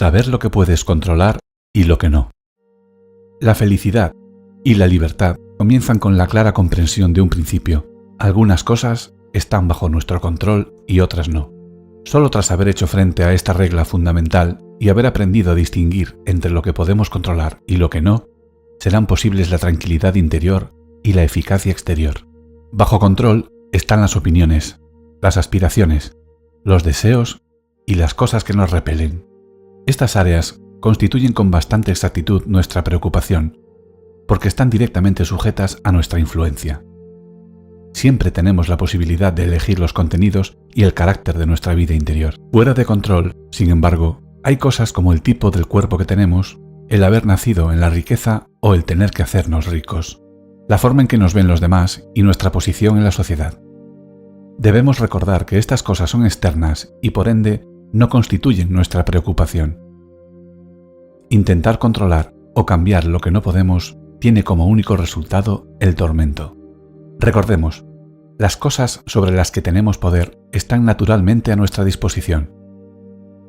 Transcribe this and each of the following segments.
Saber lo que puedes controlar y lo que no. La felicidad y la libertad comienzan con la clara comprensión de un principio. Algunas cosas están bajo nuestro control y otras no. Solo tras haber hecho frente a esta regla fundamental y haber aprendido a distinguir entre lo que podemos controlar y lo que no, serán posibles la tranquilidad interior y la eficacia exterior. Bajo control están las opiniones, las aspiraciones, los deseos y las cosas que nos repelen. Estas áreas constituyen con bastante exactitud nuestra preocupación, porque están directamente sujetas a nuestra influencia. Siempre tenemos la posibilidad de elegir los contenidos y el carácter de nuestra vida interior. Fuera de control, sin embargo, hay cosas como el tipo del cuerpo que tenemos, el haber nacido en la riqueza o el tener que hacernos ricos, la forma en que nos ven los demás y nuestra posición en la sociedad. Debemos recordar que estas cosas son externas y por ende no constituyen nuestra preocupación. Intentar controlar o cambiar lo que no podemos tiene como único resultado el tormento. Recordemos, las cosas sobre las que tenemos poder están naturalmente a nuestra disposición,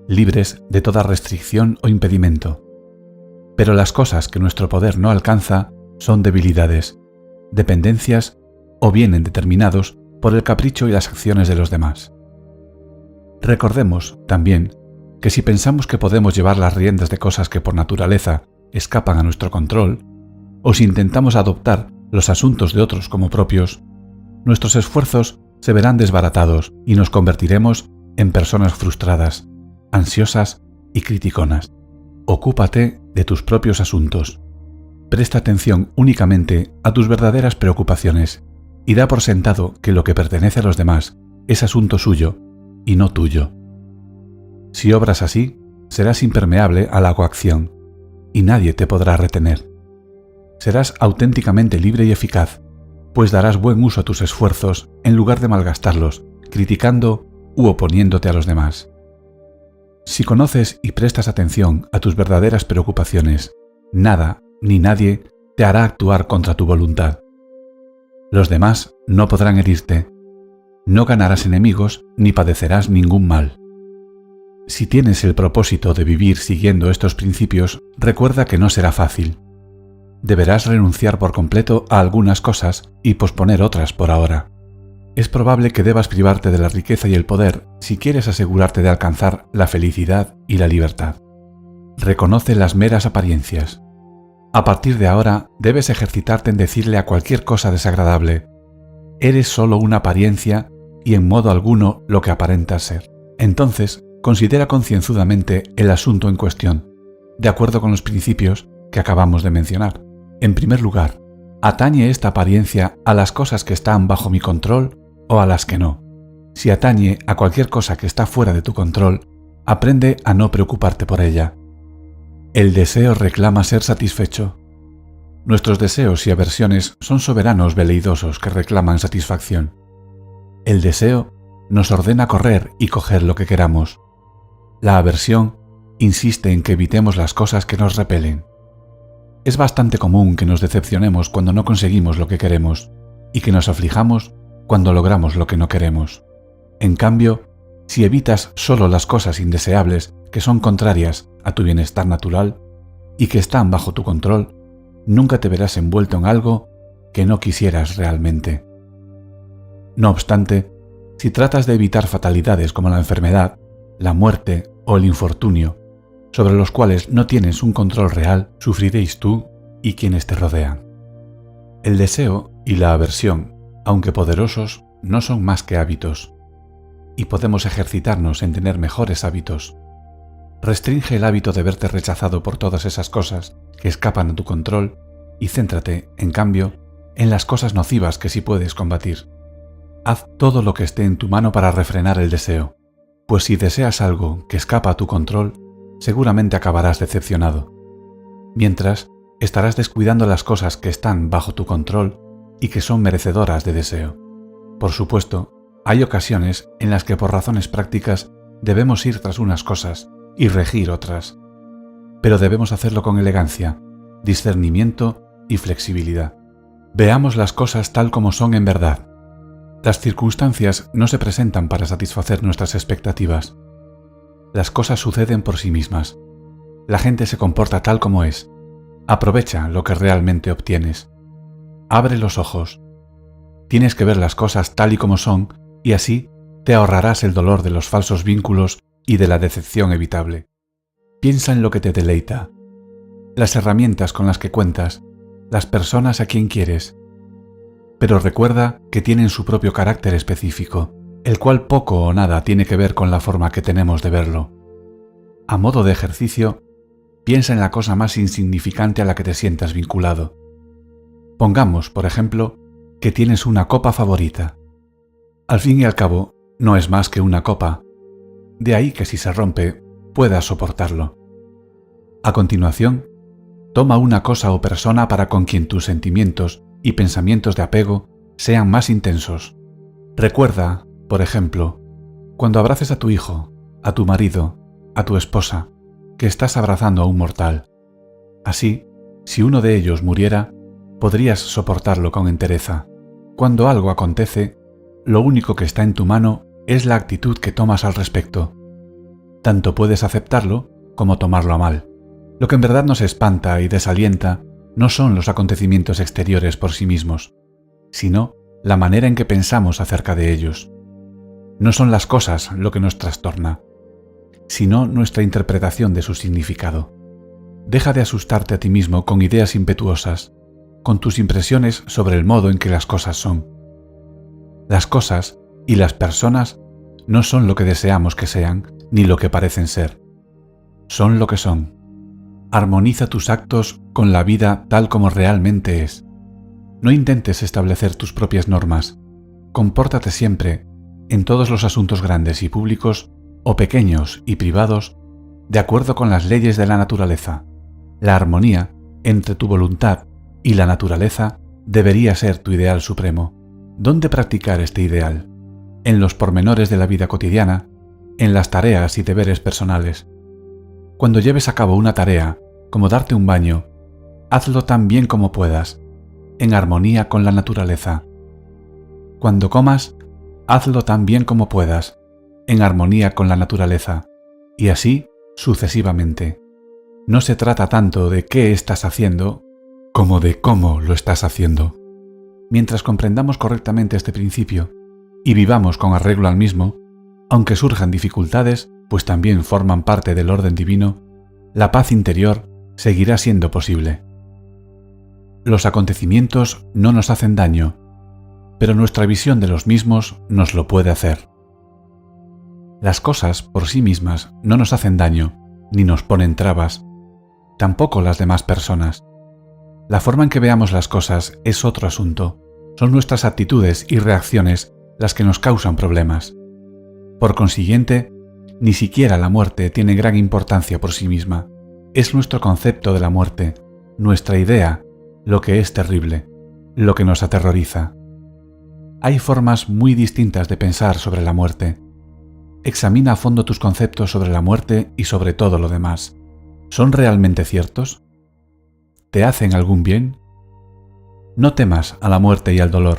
libres de toda restricción o impedimento. Pero las cosas que nuestro poder no alcanza son debilidades, dependencias o vienen determinados por el capricho y las acciones de los demás. Recordemos, también, que si pensamos que podemos llevar las riendas de cosas que por naturaleza escapan a nuestro control, o si intentamos adoptar los asuntos de otros como propios, nuestros esfuerzos se verán desbaratados y nos convertiremos en personas frustradas, ansiosas y criticonas. Ocúpate de tus propios asuntos. Presta atención únicamente a tus verdaderas preocupaciones y da por sentado que lo que pertenece a los demás es asunto suyo y no tuyo. Si obras así, serás impermeable a la coacción y nadie te podrá retener. Serás auténticamente libre y eficaz, pues darás buen uso a tus esfuerzos en lugar de malgastarlos, criticando u oponiéndote a los demás. Si conoces y prestas atención a tus verdaderas preocupaciones, nada ni nadie te hará actuar contra tu voluntad. Los demás no podrán herirte, no ganarás enemigos ni padecerás ningún mal. Si tienes el propósito de vivir siguiendo estos principios, recuerda que no será fácil. Deberás renunciar por completo a algunas cosas y posponer otras por ahora. Es probable que debas privarte de la riqueza y el poder si quieres asegurarte de alcanzar la felicidad y la libertad. Reconoce las meras apariencias. A partir de ahora, debes ejercitarte en decirle a cualquier cosa desagradable: eres solo una apariencia y en modo alguno lo que aparentas ser. Entonces, considera concienzudamente el asunto en cuestión, de acuerdo con los principios que acabamos de mencionar. En primer lugar, ¿atañe esta apariencia a las cosas que están bajo mi control o a las que no? Si atañe a cualquier cosa que está fuera de tu control, aprende a no preocuparte por ella. El deseo reclama ser satisfecho. Nuestros deseos y aversiones son soberanos veleidosos que reclaman satisfacción. El deseo nos ordena correr y coger lo que queramos. La aversión insiste en que evitemos las cosas que nos repelen. Es bastante común que nos decepcionemos cuando no conseguimos lo que queremos y que nos aflijamos cuando logramos lo que no queremos. En cambio, si evitas solo las cosas indeseables que son contrarias a tu bienestar natural y que están bajo tu control, nunca te verás envuelto en algo que no quisieras realmente. No obstante, si tratas de evitar fatalidades como la enfermedad, la muerte o el infortunio, sobre los cuales no tienes un control real, sufriréis tú y quienes te rodean. El deseo y la aversión, aunque poderosos, no son más que hábitos, y podemos ejercitarnos en tener mejores hábitos. Restringe el hábito de verte rechazado por todas esas cosas que escapan a tu control y céntrate, en cambio, en las cosas nocivas que sí puedes combatir. Haz todo lo que esté en tu mano para refrenar el deseo, pues si deseas algo que escapa a tu control, seguramente acabarás decepcionado. Mientras, estarás descuidando las cosas que están bajo tu control y que son merecedoras de deseo. Por supuesto, hay ocasiones en las que por razones prácticas debemos ir tras unas cosas y regir otras, pero debemos hacerlo con elegancia, discernimiento y flexibilidad. Veamos las cosas tal como son en verdad. Las circunstancias no se presentan para satisfacer nuestras expectativas. Las cosas suceden por sí mismas, La gente se comporta tal como es. Aprovecha lo que realmente obtienes. Abre los ojos. Tienes que ver las cosas tal y como son y así te ahorrarás el dolor de los falsos vínculos y de la decepción evitable. Piensa en lo que te deleita, las herramientas con las que cuentas, las personas a quien quieres. Pero recuerda que tienen su propio carácter específico, el cual poco o nada tiene que ver con la forma que tenemos de verlo. A modo de ejercicio, piensa en la cosa más insignificante a la que te sientas vinculado. Pongamos, por ejemplo, que tienes una copa favorita. Al fin y al cabo, no es más que una copa. De ahí que si se rompe, puedas soportarlo. A continuación, toma una cosa o persona para con quien tus sentimientos y pensamientos de apego sean más intensos. Recuerda, por ejemplo, cuando abraces a tu hijo, a tu marido, a tu esposa, que estás abrazando a un mortal. Así, si uno de ellos muriera, podrías soportarlo con entereza. Cuando algo acontece, lo único que está en tu mano es la actitud que tomas al respecto. Tanto puedes aceptarlo como tomarlo a mal. Lo que en verdad nos espanta y desalienta no son los acontecimientos exteriores por sí mismos, sino la manera en que pensamos acerca de ellos. No son las cosas lo que nos trastorna, sino nuestra interpretación de su significado. Deja de asustarte a ti mismo con ideas impetuosas, con tus impresiones sobre el modo en que las cosas son. Las cosas y las personas no son lo que deseamos que sean, ni lo que parecen ser. Son lo que son. Armoniza tus actos con la vida tal como realmente es. No intentes establecer tus propias normas. Compórtate siempre, en todos los asuntos grandes y públicos, o pequeños y privados, de acuerdo con las leyes de la naturaleza. La armonía entre tu voluntad y la naturaleza debería ser tu ideal supremo. ¿Dónde practicar este ideal? En los pormenores de la vida cotidiana, en las tareas y deberes personales. Cuando lleves a cabo una tarea, como darte un baño, hazlo tan bien como puedas, en armonía con la naturaleza. Cuando comas, hazlo tan bien como puedas, en armonía con la naturaleza, y así sucesivamente. No se trata tanto de qué estás haciendo, como de cómo lo estás haciendo. Mientras comprendamos correctamente este principio y vivamos con arreglo al mismo, aunque surjan dificultades, pues también forman parte del orden divino, la paz interior seguirá siendo posible. Los acontecimientos no nos hacen daño, pero nuestra visión de los mismos nos lo puede hacer. Las cosas por sí mismas no nos hacen daño, ni nos ponen trabas, tampoco las demás personas. La forma en que veamos las cosas es otro asunto. Son nuestras actitudes y reacciones las que nos causan problemas. Por consiguiente, ni siquiera la muerte tiene gran importancia por sí misma. Es nuestro concepto de la muerte, nuestra idea, lo que es terrible, lo que nos aterroriza. Hay formas muy distintas de pensar sobre la muerte. Examina a fondo tus conceptos sobre la muerte y sobre todo lo demás. ¿Son realmente ciertos? ¿Te hacen algún bien? No temas a la muerte y al dolor.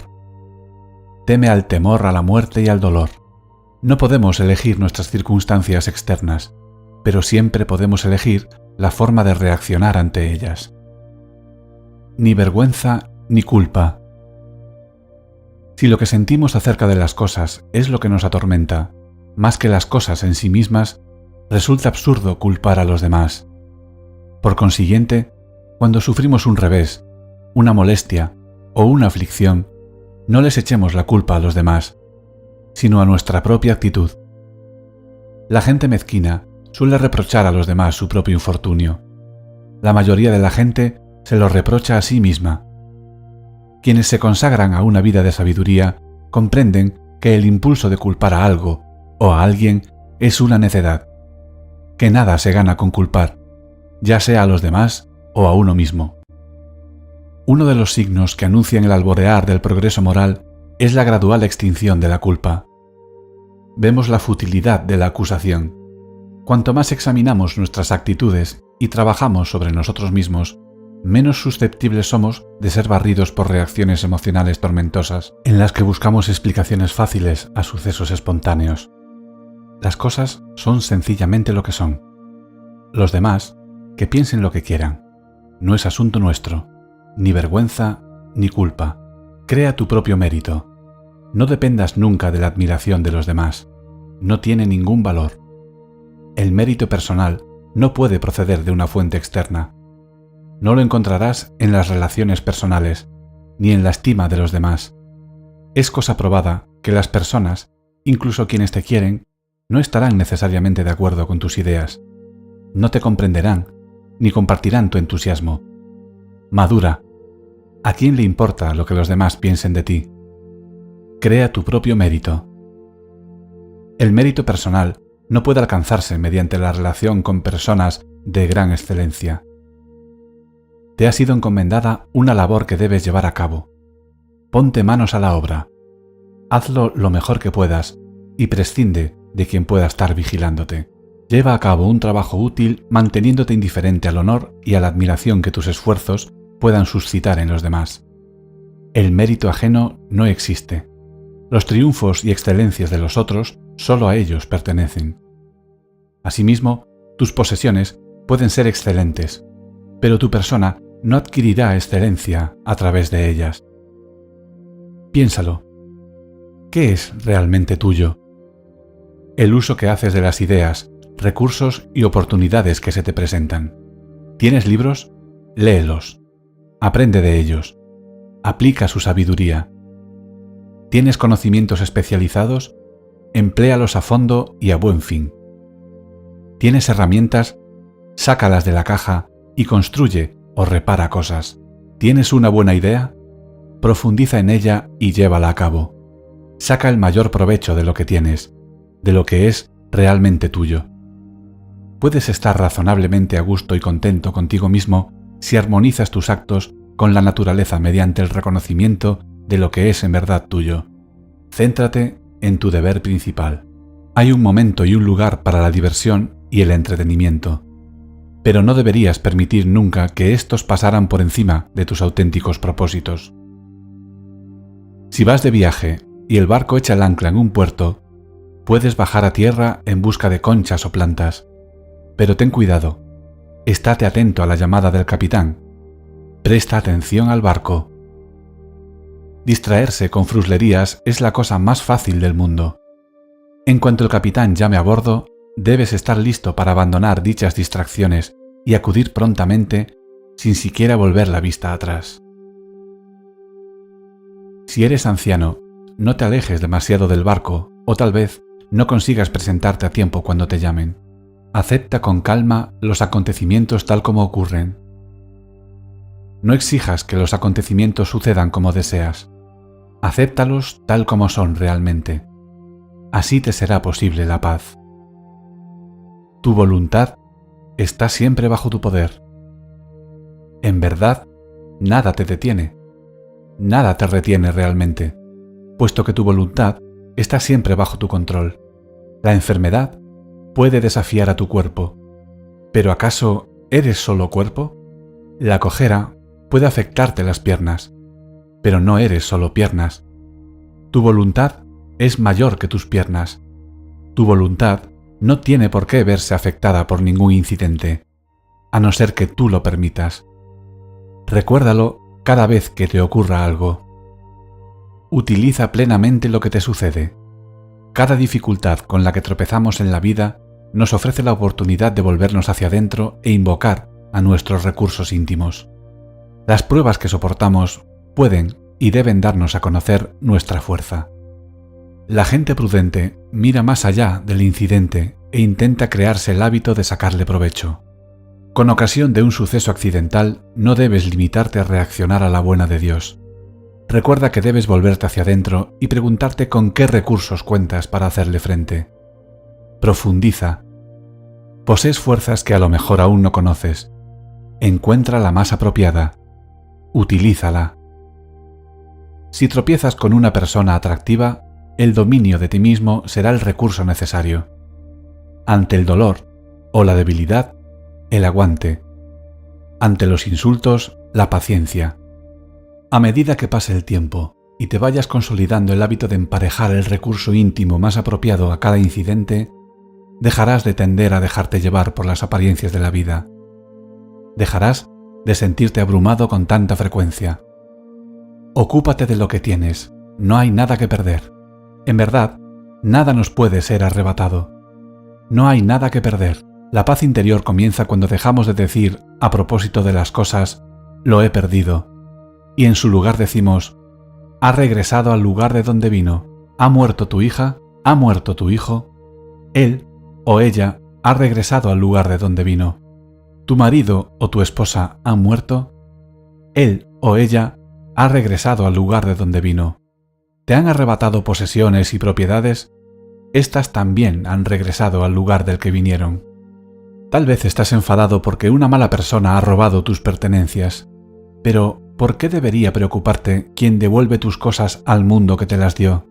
Teme al temor a la muerte y al dolor. No podemos elegir nuestras circunstancias externas, pero siempre podemos elegir la forma de reaccionar ante ellas. Ni vergüenza ni culpa. Si lo que sentimos acerca de las cosas es lo que nos atormenta, más que las cosas en sí mismas, resulta absurdo culpar a los demás. Por consiguiente, cuando sufrimos un revés, una molestia o una aflicción, no les echemos la culpa a los demás, sino a nuestra propia actitud. La gente mezquina suele reprochar a los demás su propio infortunio. La mayoría de la gente se lo reprocha a sí misma. Quienes se consagran a una vida de sabiduría comprenden que el impulso de culpar a algo o a alguien es una necedad, que nada se gana con culpar, ya sea a los demás o a uno mismo. Uno de los signos que anuncian el alborear del progreso moral es la gradual extinción de la culpa. Vemos la futilidad de la acusación. Cuanto más examinamos nuestras actitudes y trabajamos sobre nosotros mismos, menos susceptibles somos de ser barridos por reacciones emocionales tormentosas, en las que buscamos explicaciones fáciles a sucesos espontáneos. Las cosas son sencillamente lo que son. Los demás Que piensen lo que quieran. No es asunto nuestro, ni vergüenza, ni culpa. Crea tu propio mérito. No dependas nunca de la admiración de los demás. No tiene ningún valor. El mérito personal no puede proceder de una fuente externa. No lo encontrarás en las relaciones personales, ni en la estima de los demás. Es cosa probada que las personas, incluso quienes te quieren, no estarán necesariamente de acuerdo con tus ideas. No te comprenderán, ni compartirán tu entusiasmo. Madura. ¿A quién le importa lo que los demás piensen de ti? Crea tu propio mérito. El mérito personal no puede alcanzarse mediante la relación con personas de gran excelencia. Te ha sido encomendada una labor que debes llevar a cabo. Ponte manos a la obra. Hazlo lo mejor que puedas y prescinde de quien pueda estar vigilándote. Lleva a cabo un trabajo útil manteniéndote indiferente al honor y a la admiración que tus esfuerzos puedan suscitar en los demás. El mérito ajeno no existe. Los triunfos y excelencias de los otros solo a ellos pertenecen. Asimismo, tus posesiones pueden ser excelentes, pero tu persona no adquirirá excelencia a través de ellas. Piénsalo. ¿Qué es realmente tuyo? El uso que haces de las ideas, recursos y oportunidades que se te presentan. ¿Tienes libros? Léelos. Aprende de ellos. Aplica su sabiduría. ¿Tienes conocimientos especializados? Empléalos a fondo y a buen fin. ¿Tienes herramientas? Sácalas de la caja y construye o repara cosas. ¿Tienes una buena idea? Profundiza en ella y llévala a cabo. Saca el mayor provecho de lo que tienes, de lo que es realmente tuyo. Puedes estar razonablemente a gusto y contento contigo mismo si armonizas tus actos con la naturaleza mediante el reconocimiento de lo que es en verdad tuyo. Céntrate en tu deber principal. Hay un momento y un lugar para la diversión y el entretenimiento, pero no deberías permitir nunca que estos pasaran por encima de tus auténticos propósitos. Si vas de viaje y el barco echa el ancla en un puerto, puedes bajar a tierra en busca de conchas o plantas, pero ten cuidado, estate atento a la llamada del capitán, presta atención al barco. Distraerse con fruslerías es la cosa más fácil del mundo. En cuanto el capitán llame a bordo, debes estar listo para abandonar dichas distracciones y acudir prontamente sin siquiera volver la vista atrás. Si eres anciano, no te alejes demasiado del barco o tal vez no consigas presentarte a tiempo cuando te llamen. Acepta con calma los acontecimientos tal como ocurren. No exijas que los acontecimientos sucedan como deseas. Acéptalos tal como son realmente. Así te será posible la paz. Tu voluntad está siempre bajo tu poder. En verdad, nada te detiene. Nada te retiene realmente, puesto que tu voluntad está siempre bajo tu control. La enfermedad puede desafiar a tu cuerpo, pero ¿acaso eres solo cuerpo? La cojera puede afectarte las piernas, pero no eres solo piernas. Tu voluntad es mayor que tus piernas. Tu voluntad no tiene por qué verse afectada por ningún incidente, a no ser que tú lo permitas. Recuérdalo cada vez que te ocurra algo. Utiliza plenamente lo que te sucede. Cada dificultad con la que tropezamos en la vida nos ofrece la oportunidad de volvernos hacia adentro e invocar a nuestros recursos íntimos. Las pruebas que soportamos pueden y deben darnos a conocer nuestra fuerza. La gente prudente mira más allá del incidente e intenta crearse el hábito de sacarle provecho. Con ocasión de un suceso accidental, no debes limitarte a reaccionar a la buena de Dios. Recuerda que debes volverte hacia adentro y preguntarte con qué recursos cuentas para hacerle frente. Profundiza. Posees fuerzas que a lo mejor aún no conoces. Encuentra la más apropiada. Utilízala. Si tropiezas con una persona atractiva, el dominio de ti mismo será el recurso necesario. Ante el dolor o la debilidad, el aguante. Ante los insultos, la paciencia. A medida que pase el tiempo y te vayas consolidando el hábito de emparejar el recurso íntimo más apropiado a cada incidente, dejarás de tender a dejarte llevar por las apariencias de la vida. Dejarás de sentirte abrumado con tanta frecuencia. Ocúpate de lo que tienes, no hay nada que perder. En verdad, nada nos puede ser arrebatado. No hay nada que perder. La paz interior comienza cuando dejamos de decir, a propósito de las cosas, lo he perdido, y en su lugar decimos, ha regresado al lugar de donde vino, ha muerto tu hija, ha muerto tu hijo, él o ella ha regresado al lugar de donde vino. ¿Tu marido o tu esposa han muerto? Él o ella ha regresado al lugar de donde vino. ¿Te han arrebatado posesiones y propiedades? Estas también han regresado al lugar del que vinieron. Tal vez estás enfadado porque una mala persona ha robado tus pertenencias, pero ¿por qué debería preocuparte quien devuelve tus cosas al mundo que te las dio?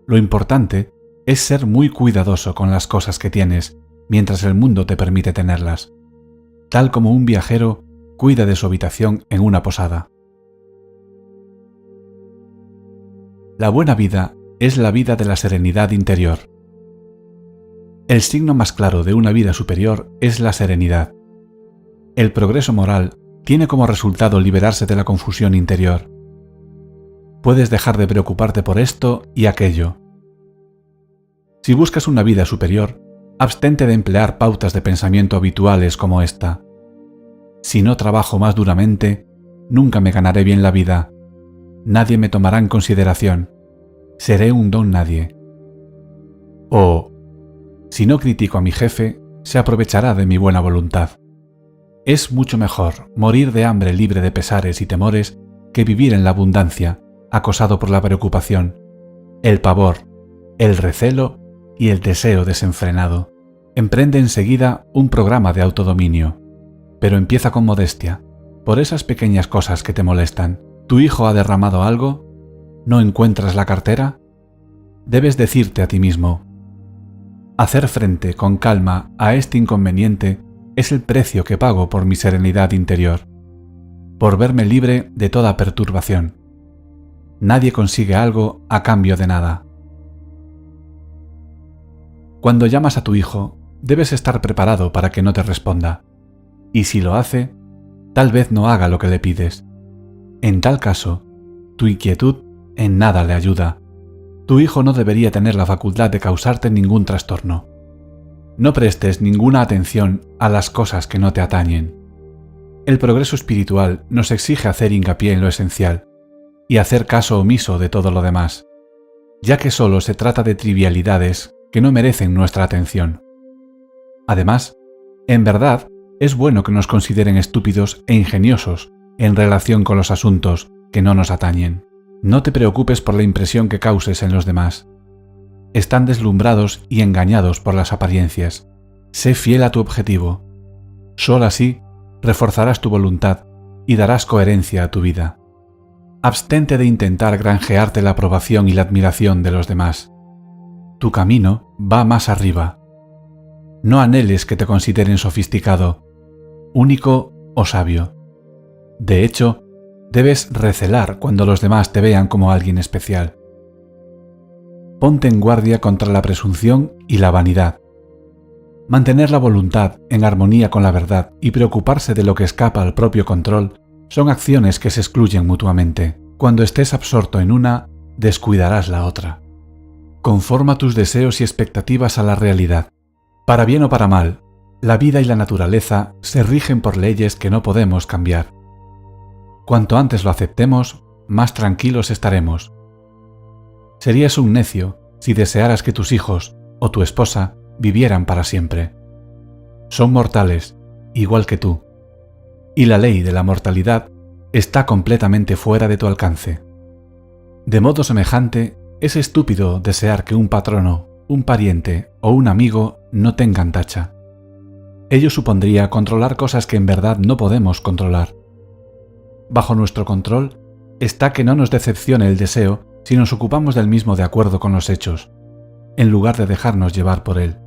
Lo importante es ser muy cuidadoso con las cosas que tienes mientras el mundo te permite tenerlas, tal como un viajero cuida de su habitación en una posada. La buena vida es la vida de la serenidad interior. El signo más claro de una vida superior es la serenidad. El progreso moral tiene como resultado liberarse de la confusión interior. Puedes dejar de preocuparte por esto y aquello. Si buscas una vida superior, abstente de emplear pautas de pensamiento habituales como esta. Si no trabajo más duramente, nunca me ganaré bien la vida. Nadie me tomará en consideración. Seré un don nadie. O, si no critico a mi jefe, se aprovechará de mi buena voluntad. Es mucho mejor morir de hambre libre de pesares y temores que vivir en la abundancia, acosado por la preocupación, el pavor, el recelo y el deseo desenfrenado. Emprende enseguida un programa de autodominio, pero empieza con modestia, por esas pequeñas cosas que te molestan. ¿Tu hijo ha derramado algo? ¿No encuentras la cartera? Debes decirte a ti mismo, hacer frente con calma a este inconveniente es el precio que pago por mi serenidad interior, por verme libre de toda perturbación. Nadie consigue algo a cambio de nada. Cuando llamas a tu hijo, debes estar preparado para que no te responda, y si lo hace, tal vez no haga lo que le pides. En tal caso, tu inquietud en nada le ayuda. Tu hijo no debería tener la facultad de causarte ningún trastorno. No prestes ninguna atención a las cosas que no te atañen. El progreso espiritual nos exige hacer hincapié en lo esencial y hacer caso omiso de todo lo demás, ya que solo se trata de trivialidades que no merecen nuestra atención. Además, en verdad, es bueno que nos consideren estúpidos e ingeniosos en relación con los asuntos que no nos atañen. No te preocupes por la impresión que causes en los demás. Están deslumbrados y engañados por las apariencias. Sé fiel a tu objetivo. Solo así reforzarás tu voluntad y darás coherencia a tu vida. Abstente de intentar granjearte la aprobación y la admiración de los demás. Tu camino va más arriba. No anheles que te consideren sofisticado, único o sabio. De hecho, debes recelar cuando los demás te vean como alguien especial. Ponte en guardia contra la presunción y la vanidad. Mantener la voluntad en armonía con la verdad y preocuparse de lo que escapa al propio control son acciones que se excluyen mutuamente. Cuando estés absorto en una, descuidarás la otra. Conforma tus deseos y expectativas a la realidad. Para bien o para mal, la vida y la naturaleza se rigen por leyes que no podemos cambiar. Cuanto antes lo aceptemos, más tranquilos estaremos. Serías un necio si desearas que tus hijos o tu esposa vivieran para siempre. Son mortales, igual que tú, y la ley de la mortalidad está completamente fuera de tu alcance. De modo semejante, es estúpido desear que un patrono, un pariente o un amigo no tengan tacha. Ello supondría controlar cosas que en verdad no podemos controlar. Bajo nuestro control está que no nos decepcione el deseo si nos ocupamos del mismo de acuerdo con los hechos, en lugar de dejarnos llevar por él.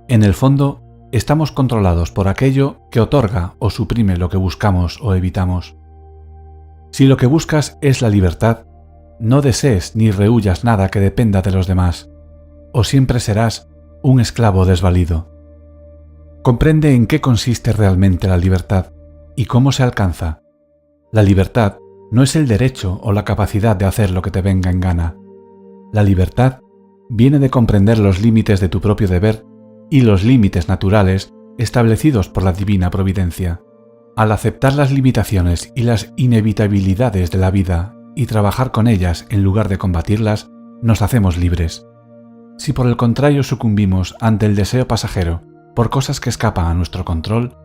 En el fondo, estamos controlados por aquello que otorga o suprime lo que buscamos o evitamos. Si lo que buscas es la libertad, no desees ni rehuyas nada que dependa de los demás, o siempre serás un esclavo desvalido. Comprende en qué consiste realmente la libertad ¿Y cómo se alcanza? La libertad no es el derecho o la capacidad de hacer lo que te venga en gana. La libertad viene de comprender los límites de tu propio deber y los límites naturales establecidos por la divina providencia. Al aceptar las limitaciones y las inevitabilidades de la vida y trabajar con ellas en lugar de combatirlas, nos hacemos libres. Si por el contrario sucumbimos ante el deseo pasajero por cosas que escapan a nuestro control,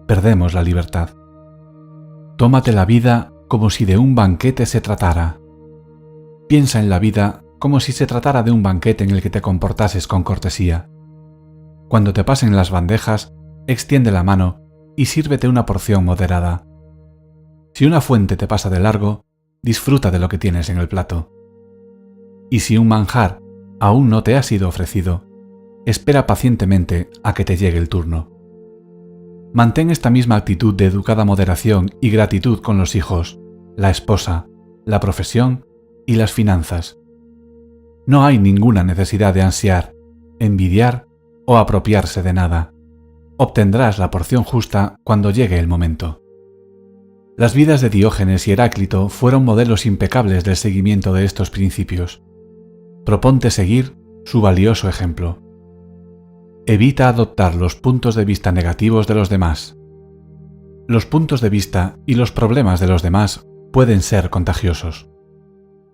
perdemos la libertad. Tómate la vida como si de un banquete se tratara. Piensa en la vida como si se tratara de un banquete en el que te comportases con cortesía. Cuando te pasen las bandejas, extiende la mano y sírvete una porción moderada. Si una fuente te pasa de largo, disfruta de lo que tienes en el plato. Y si un manjar aún no te ha sido ofrecido, espera pacientemente a que te llegue el turno. Mantén esta misma actitud de educada moderación y gratitud con los hijos, la esposa, la profesión y las finanzas. No hay ninguna necesidad de ansiar, envidiar o apropiarse de nada. Obtendrás la porción justa cuando llegue el momento. Las vidas de Diógenes y Heráclito fueron modelos impecables del seguimiento de estos principios. Proponte seguir su valioso ejemplo. Evita adoptar los puntos de vista negativos de los demás. Los puntos de vista y los problemas de los demás pueden ser contagiosos.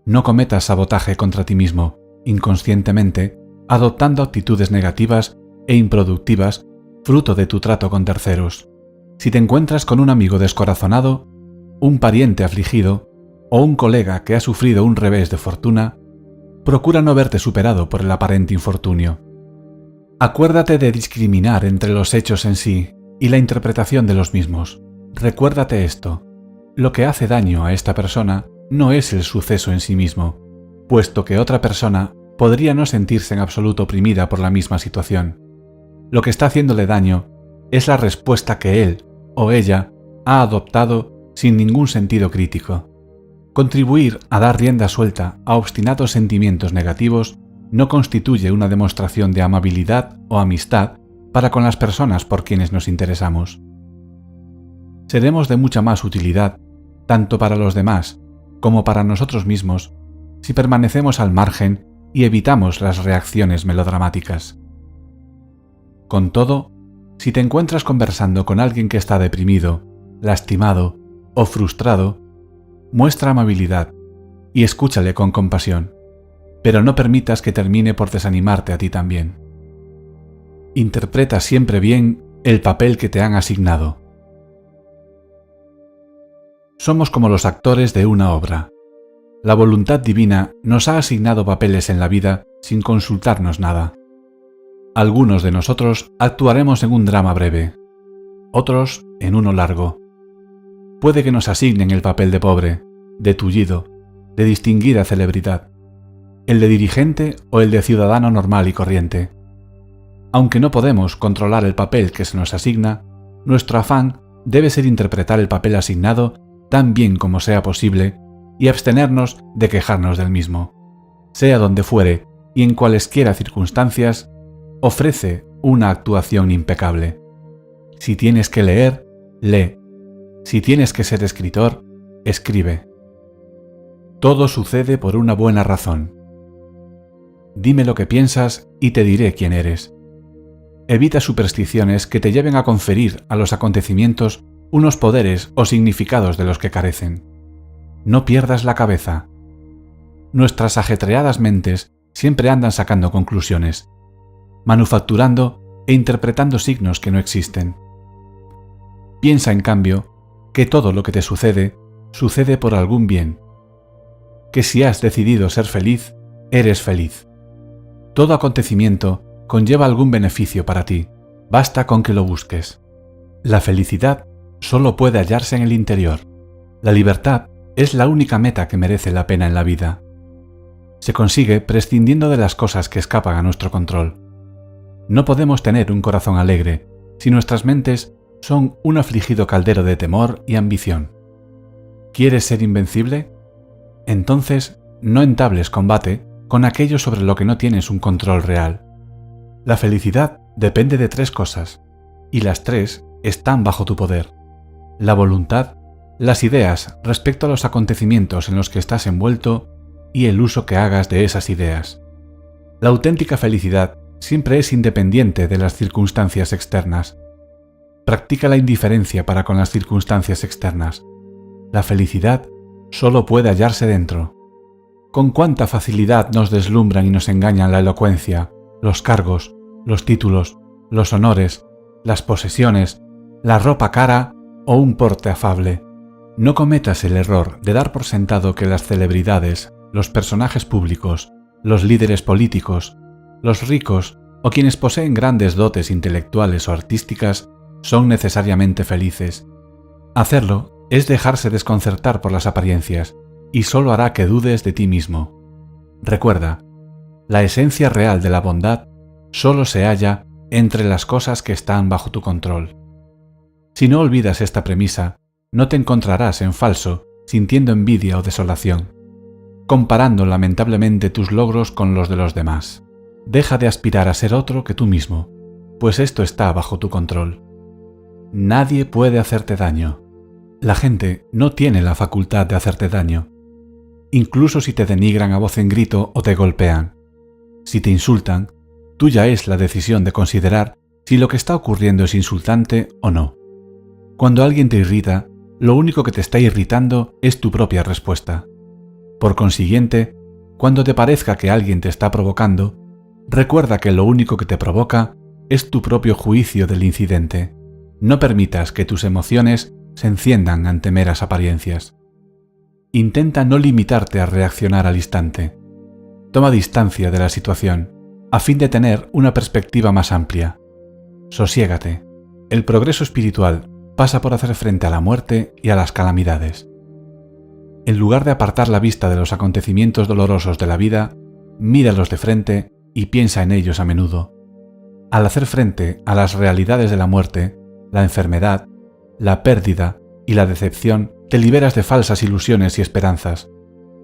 No cometas sabotaje contra ti mismo, inconscientemente, adoptando actitudes negativas e improductivas fruto de tu trato con terceros. Si te encuentras con un amigo descorazonado, un pariente afligido o un colega que ha sufrido un revés de fortuna, procura no verte superado por el aparente infortunio. Acuérdate de discriminar entre los hechos en sí y la interpretación de los mismos. Recuérdate esto: lo que hace daño a esta persona no es el suceso en sí mismo, puesto que otra persona podría no sentirse en absoluto oprimida por la misma situación. Lo que está haciéndole daño es la respuesta que él o ella ha adoptado sin ningún sentido crítico. Contribuir a dar rienda suelta a obstinados sentimientos negativos no constituye una demostración de amabilidad o amistad para con las personas por quienes nos interesamos. Seremos de mucha más utilidad, tanto para los demás como para nosotros mismos, si permanecemos al margen y evitamos las reacciones melodramáticas. Con todo, si te encuentras conversando con alguien que está deprimido, lastimado o frustrado, muestra amabilidad y escúchale con compasión, pero no permitas que termine por desanimarte a ti también. Interpreta siempre bien el papel que te han asignado. Somos como los actores de una obra. La voluntad divina nos ha asignado papeles en la vida sin consultarnos nada. Algunos de nosotros actuaremos en un drama breve, otros en uno largo. Puede que nos asignen el papel de pobre, de tullido, de distinguida celebridad, el de dirigente o el de ciudadano normal y corriente. Aunque no podemos controlar el papel que se nos asigna, nuestro afán debe ser interpretar el papel asignado tan bien como sea posible y abstenernos de quejarnos del mismo. Sea donde fuere y en cualesquiera circunstancias, ofrece una actuación impecable. Si tienes que leer, lee. Si tienes que ser escritor, escribe. Todo sucede por una buena razón. Dime lo que piensas y te diré quién eres. Evita supersticiones que te lleven a conferir a los acontecimientos unos poderes o significados de los que carecen. No pierdas la cabeza. Nuestras ajetreadas mentes siempre andan sacando conclusiones, manufacturando e interpretando signos que no existen. Piensa, en cambio, que todo lo que te sucede, sucede por algún bien. Que si has decidido ser feliz, eres feliz. Todo acontecimiento conlleva algún beneficio para ti, basta con que lo busques. La felicidad solo puede hallarse en el interior. La libertad es la única meta que merece la pena en la vida. Se consigue prescindiendo de las cosas que escapan a nuestro control. No podemos tener un corazón alegre si nuestras mentes son un afligido caldero de temor y ambición. ¿Quieres ser invencible? Entonces no entables combate con aquello sobre lo que no tienes un control real. La felicidad depende de 3 cosas, y las 3 están bajo tu poder: la voluntad, las ideas respecto a los acontecimientos en los que estás envuelto y el uso que hagas de esas ideas. La auténtica felicidad siempre es independiente de las circunstancias externas. Practica la indiferencia para con las circunstancias externas. La felicidad solo puede hallarse dentro. Con cuánta facilidad nos deslumbran y nos engañan la elocuencia, los cargos, los títulos, los honores, las posesiones, la ropa cara o un porte afable. No cometas el error de dar por sentado que las celebridades, los personajes públicos, los líderes políticos, los ricos o quienes poseen grandes dotes intelectuales o artísticas son necesariamente felices. Hacerlo es dejarse desconcertar por las apariencias y solo hará que dudes de ti mismo. Recuerda, la esencia real de la bondad solo se halla entre las cosas que están bajo tu control. Si no olvidas esta premisa, no te encontrarás en falso sintiendo envidia o desolación, comparando lamentablemente tus logros con los de los demás. Deja de aspirar a ser otro que tú mismo, pues esto está bajo tu control. Nadie puede hacerte daño. La gente no tiene la facultad de hacerte daño, incluso si te denigran a voz en grito o te golpean. Si te insultan, tuya es la decisión de considerar si lo que está ocurriendo es insultante o no. Cuando alguien te irrita, lo único que te está irritando es tu propia respuesta. Por consiguiente, cuando te parezca que alguien te está provocando, recuerda que lo único que te provoca es tu propio juicio del incidente. No permitas que tus emociones se enciendan ante meras apariencias. Intenta no limitarte a reaccionar al instante. Toma distancia de la situación, a fin de tener una perspectiva más amplia. Sosiégate. El progreso espiritual pasa por hacer frente a la muerte y a las calamidades. En lugar de apartar la vista de los acontecimientos dolorosos de la vida, míralos de frente y piensa en ellos a menudo. Al hacer frente a las realidades de la muerte, la enfermedad, la pérdida y la decepción, te liberas de falsas ilusiones y esperanzas,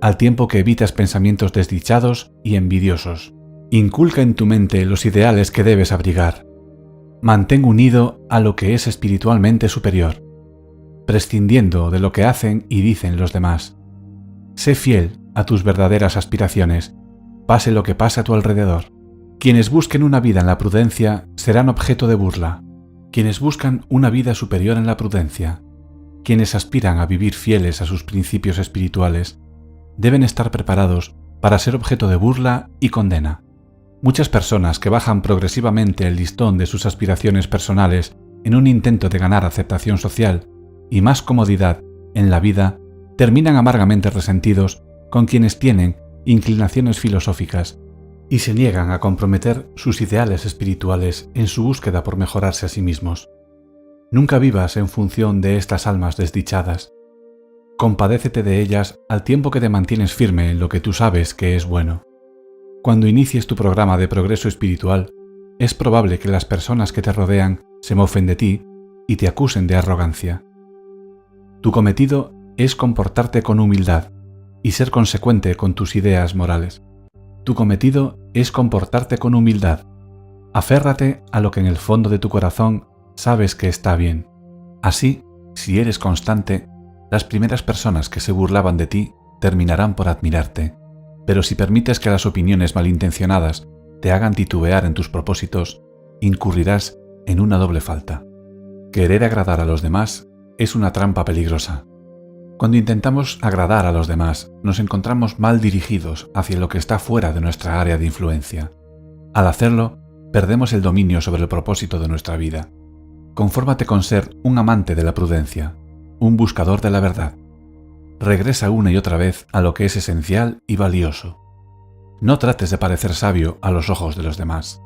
al tiempo que evitas pensamientos desdichados y envidiosos. Inculca en tu mente los ideales que debes abrigar. Mantén unido a lo que es espiritualmente superior, prescindiendo de lo que hacen y dicen los demás. Sé fiel a tus verdaderas aspiraciones, pase lo que pase a tu alrededor. Quienes busquen una vida en la prudencia serán objeto de burla. Quienes buscan una vida superior en la prudencia, quienes aspiran a vivir fieles a sus principios espirituales, deben estar preparados para ser objeto de burla y condena. Muchas personas que bajan progresivamente el listón de sus aspiraciones personales en un intento de ganar aceptación social y más comodidad en la vida, terminan amargamente resentidos con quienes tienen inclinaciones filosóficas y se niegan a comprometer sus ideales espirituales en su búsqueda por mejorarse a sí mismos. Nunca vivas en función de estas almas desdichadas. Compadécete de ellas al tiempo que te mantienes firme en lo que tú sabes que es bueno. Cuando inicies tu programa de progreso espiritual, es probable que las personas que te rodean se mofen de ti y te acusen de arrogancia. Tu cometido es comportarte con humildad y ser consecuente con tus ideas morales. Tu cometido es comportarte con humildad. Aférrate a lo que en el fondo de tu corazón sabes que está bien. Así, si eres constante, las primeras personas que se burlaban de ti terminarán por admirarte. Pero si permites que las opiniones malintencionadas te hagan titubear en tus propósitos, incurrirás en una doble falta. Querer agradar a los demás es una trampa peligrosa. Cuando intentamos agradar a los demás, nos encontramos mal dirigidos hacia lo que está fuera de nuestra área de influencia. Al hacerlo, perdemos el dominio sobre el propósito de nuestra vida. Confórmate con ser un amante de la prudencia, un buscador de la verdad. Regresa una y otra vez a lo que es esencial y valioso. No trates de parecer sabio a los ojos de los demás.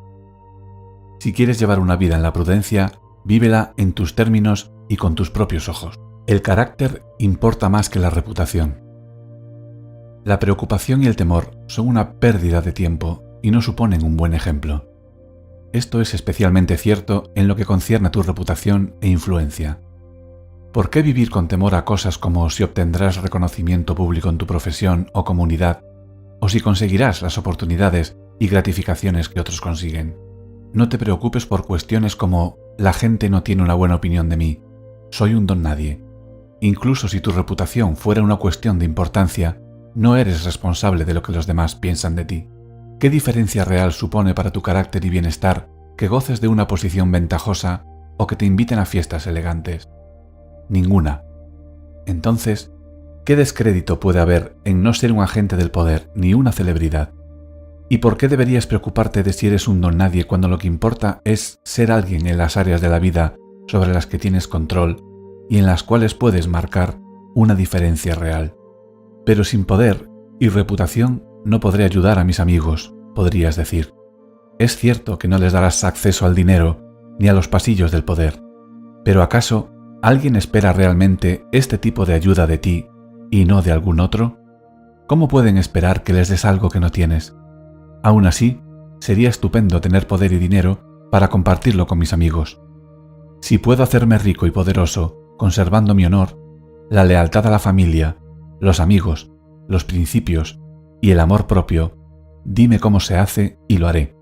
Si quieres llevar una vida en la prudencia, vívela en tus términos y con tus propios ojos. El carácter importa más que la reputación. La preocupación y el temor son una pérdida de tiempo y no suponen un buen ejemplo. Esto es especialmente cierto en lo que concierne a tu reputación e influencia. ¿Por qué vivir con temor a cosas como si obtendrás reconocimiento público en tu profesión o comunidad, o si conseguirás las oportunidades y gratificaciones que otros consiguen? No te preocupes por cuestiones como «la gente no tiene una buena opinión de mí», soy un don nadie. Incluso si tu reputación fuera una cuestión de importancia, no eres responsable de lo que los demás piensan de ti. ¿Qué diferencia real supone para tu carácter y bienestar que goces de una posición ventajosa o que te inviten a fiestas elegantes? Ninguna. Entonces, ¿qué descrédito puede haber en no ser un agente del poder ni una celebridad? ¿Y por qué deberías preocuparte de si eres un don nadie cuando lo que importa es ser alguien en las áreas de la vida sobre las que tienes control y en las cuales puedes marcar una diferencia real? Pero sin poder y reputación no podré ayudar a mis amigos, podrías decir. Es cierto que no les darás acceso al dinero ni a los pasillos del poder, pero ¿acaso alguien espera realmente este tipo de ayuda de ti y no de algún otro? ¿Cómo pueden esperar que les des algo que no tienes? Aún así, sería estupendo tener poder y dinero para compartirlo con mis amigos. Si puedo hacerme rico y poderoso, conservando mi honor, la lealtad a la familia, los amigos, los principios y el amor propio, dime cómo se hace y lo haré.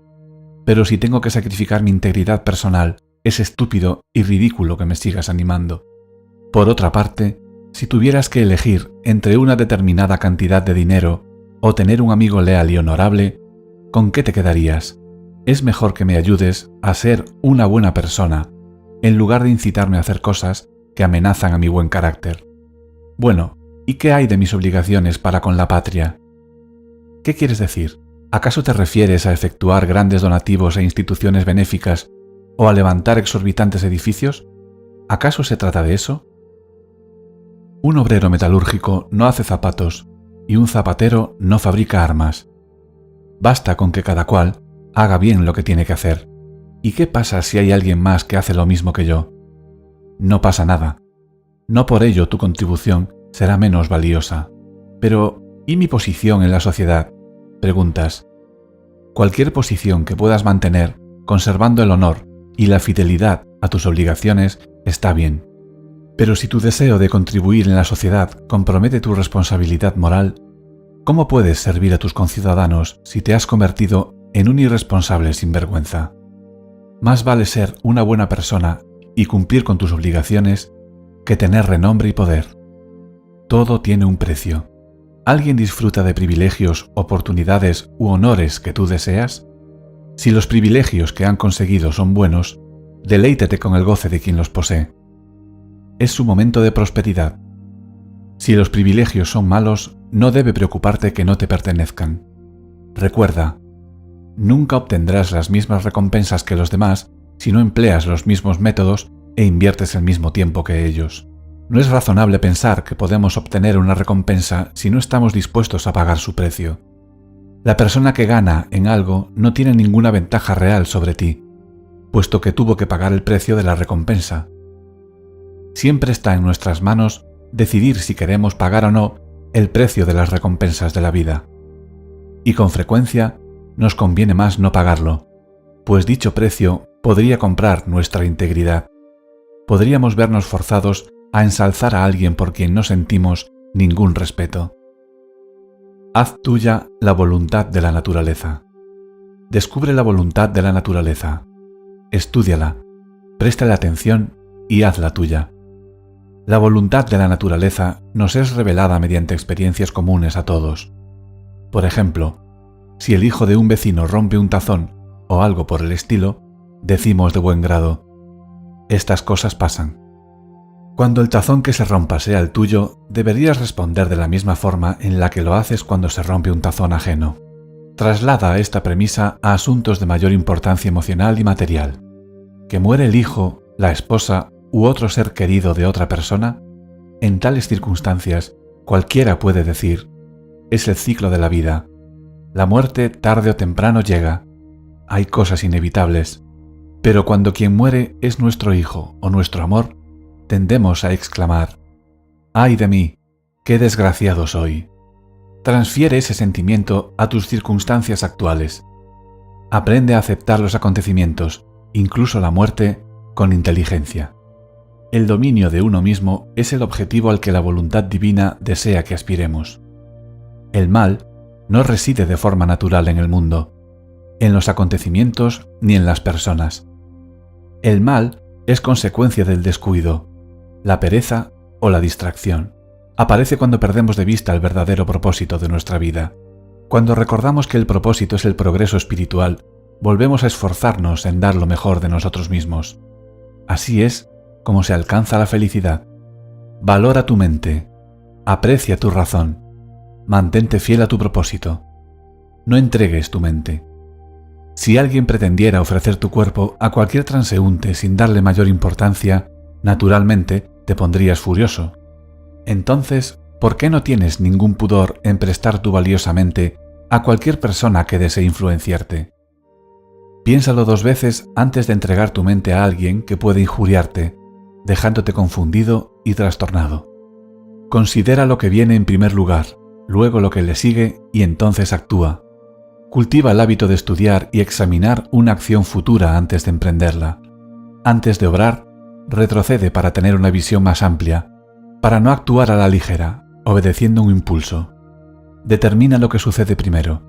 Pero si tengo que sacrificar mi integridad personal, es estúpido y ridículo que me sigas animando. Por otra parte, si tuvieras que elegir entre una determinada cantidad de dinero o tener un amigo leal y honorable, ¿con qué te quedarías? Es mejor que me ayudes a ser una buena persona, en lugar de incitarme a hacer cosas que amenazan a mi buen carácter. Bueno, ¿y qué hay de mis obligaciones para con la patria? ¿Qué quieres decir? ¿Acaso te refieres a efectuar grandes donativos a instituciones benéficas o a levantar exorbitantes edificios? ¿Acaso se trata de eso? Un obrero metalúrgico no hace zapatos y un zapatero no fabrica armas. Basta con que cada cual haga bien lo que tiene que hacer. ¿Y qué pasa si hay alguien más que hace lo mismo que yo? No pasa nada. No por ello tu contribución será menos valiosa. Pero, ¿y mi posición en la sociedad? Preguntas. Cualquier posición que puedas mantener, conservando el honor y la fidelidad a tus obligaciones, está bien. Pero si tu deseo de contribuir en la sociedad compromete tu responsabilidad moral, ¿cómo puedes servir a tus conciudadanos si te has convertido en un irresponsable sinvergüenza? Más vale ser una buena persona y cumplir con tus obligaciones que tener renombre y poder. Todo tiene un precio. ¿Alguien disfruta de privilegios, oportunidades u honores que tú deseas? Si los privilegios que han conseguido son buenos, deleítate con el goce de quien los posee. Es su momento de prosperidad. Si los privilegios son malos, no debe preocuparte que no te pertenezcan. Recuerda, nunca obtendrás las mismas recompensas que los demás si no empleas los mismos métodos e inviertes el mismo tiempo que ellos. No es razonable pensar que podemos obtener una recompensa si no estamos dispuestos a pagar su precio. La persona que gana en algo no tiene ninguna ventaja real sobre ti, puesto que tuvo que pagar el precio de la recompensa. Siempre está en nuestras manos decidir si queremos pagar o no el precio de las recompensas de la vida. Y con frecuencia nos conviene más no pagarlo, pues dicho precio podría comprar nuestra integridad. Podríamos vernos forzados a ensalzar a alguien por quien no sentimos ningún respeto. Haz tuya la voluntad de la naturaleza. Descubre la voluntad de la naturaleza. Estúdiala, préstale atención y hazla tuya. La voluntad de la naturaleza nos es revelada mediante experiencias comunes a todos. Por ejemplo, si el hijo de un vecino rompe un tazón o algo por el estilo, decimos de buen grado: estas cosas pasan. Cuando el tazón que se rompa sea el tuyo, deberías responder de la misma forma en la que lo haces cuando se rompe un tazón ajeno. Traslada esta premisa a asuntos de mayor importancia emocional y material. Que muere el hijo, la esposa u otro ser querido de otra persona, en tales circunstancias cualquiera puede decir: es el ciclo de la vida. La muerte tarde o temprano llega. Hay cosas inevitables. Pero cuando quien muere es nuestro hijo o nuestro amor, tendemos a exclamar: ¡ay de mí! ¡Qué desgraciado soy! Transfiere ese sentimiento a tus circunstancias actuales. Aprende a aceptar los acontecimientos, incluso la muerte, con inteligencia. El dominio de uno mismo es el objetivo al que la voluntad divina desea que aspiremos. El mal no reside de forma natural en el mundo, en los acontecimientos ni en las personas. El mal es consecuencia del descuido, la pereza o la distracción. Aparece cuando perdemos de vista el verdadero propósito de nuestra vida. Cuando recordamos que el propósito es el progreso espiritual, volvemos a esforzarnos en dar lo mejor de nosotros mismos. Así es como se alcanza la felicidad. Valora tu mente, aprecia tu razón, mantente fiel a tu propósito. No entregues tu mente. Si alguien pretendiera ofrecer tu cuerpo a cualquier transeúnte sin darle mayor importancia, naturalmente te pondrías furioso. Entonces, ¿por qué no tienes ningún pudor en prestar tu valiosa mente a cualquier persona que desee influenciarte? Piénsalo 2 veces antes de entregar tu mente a alguien que puede injuriarte, dejándote confundido y trastornado. Considera lo que viene en primer lugar, luego lo que le sigue y entonces actúa. Cultiva el hábito de estudiar y examinar una acción futura antes de emprenderla. Antes de obrar, retrocede para tener una visión más amplia, para no actuar a la ligera, obedeciendo un impulso. Determina lo que sucede primero.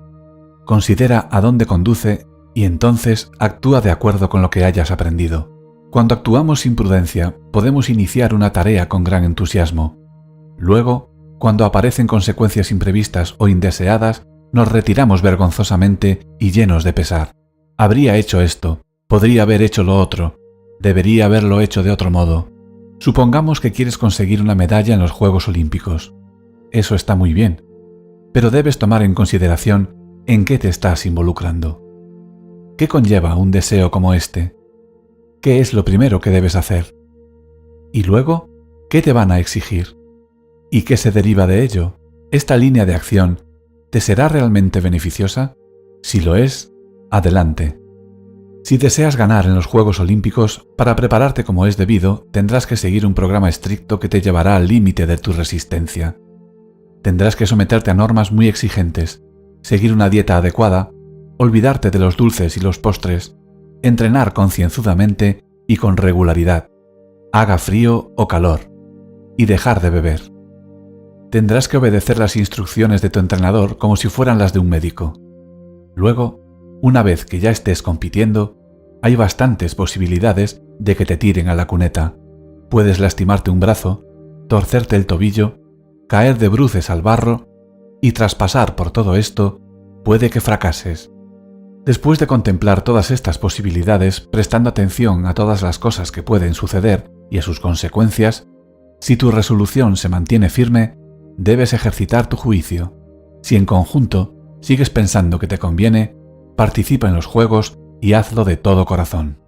Considera a dónde conduce y entonces actúa de acuerdo con lo que hayas aprendido. Cuando actuamos sin prudencia, podemos iniciar una tarea con gran entusiasmo. Luego, cuando aparecen consecuencias imprevistas o indeseadas, nos retiramos vergonzosamente y llenos de pesar. Habría hecho esto, podría haber hecho lo otro, debería haberlo hecho de otro modo. Supongamos que quieres conseguir una medalla en los Juegos Olímpicos. Eso está muy bien, pero debes tomar en consideración en qué te estás involucrando. ¿Qué conlleva un deseo como este? ¿Qué es lo primero que debes hacer? Y luego, ¿qué te van a exigir? ¿Y qué se deriva de ello? Esta línea de acción, ¿te será realmente beneficiosa? Si lo es, adelante. Si deseas ganar en los Juegos Olímpicos, para prepararte como es debido, tendrás que seguir un programa estricto que te llevará al límite de tu resistencia. Tendrás que someterte a normas muy exigentes, seguir una dieta adecuada, olvidarte de los dulces y los postres, entrenar concienzudamente y con regularidad, haga frío o calor, y dejar de beber. Tendrás que obedecer las instrucciones de tu entrenador como si fueran las de un médico. Luego, una vez que ya estés compitiendo, hay bastantes posibilidades de que te tiren a la cuneta. Puedes lastimarte un brazo, torcerte el tobillo, caer de bruces al barro y tras pasar por todo esto, puede que fracases. Después de contemplar todas estas posibilidades, prestando atención a todas las cosas que pueden suceder y a sus consecuencias, si tu resolución se mantiene firme, debes ejercitar tu juicio. Si en conjunto sigues pensando que te conviene, participa en los juegos y hazlo de todo corazón.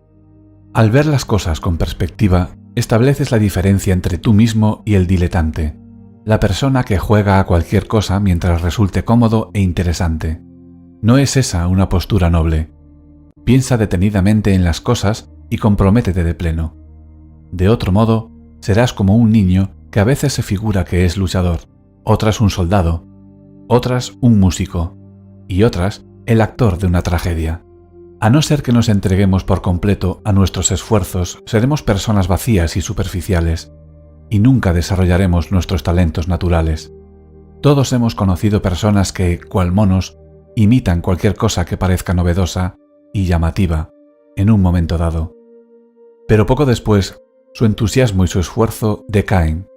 Al ver las cosas con perspectiva, estableces la diferencia entre tú mismo y el diletante, la persona que juega a cualquier cosa mientras resulte cómodo e interesante. No es esa una postura noble. Piensa detenidamente en las cosas y comprométete de pleno. De otro modo, serás como un niño que a veces se figura que es luchador, otras un soldado, otras un músico y otras el actor de una tragedia. A no ser que nos entreguemos por completo a nuestros esfuerzos, seremos personas vacías y superficiales, y nunca desarrollaremos nuestros talentos naturales. Todos hemos conocido personas que, cual monos, imitan cualquier cosa que parezca novedosa y llamativa en un momento dado. Pero poco después, su entusiasmo y su esfuerzo decaen.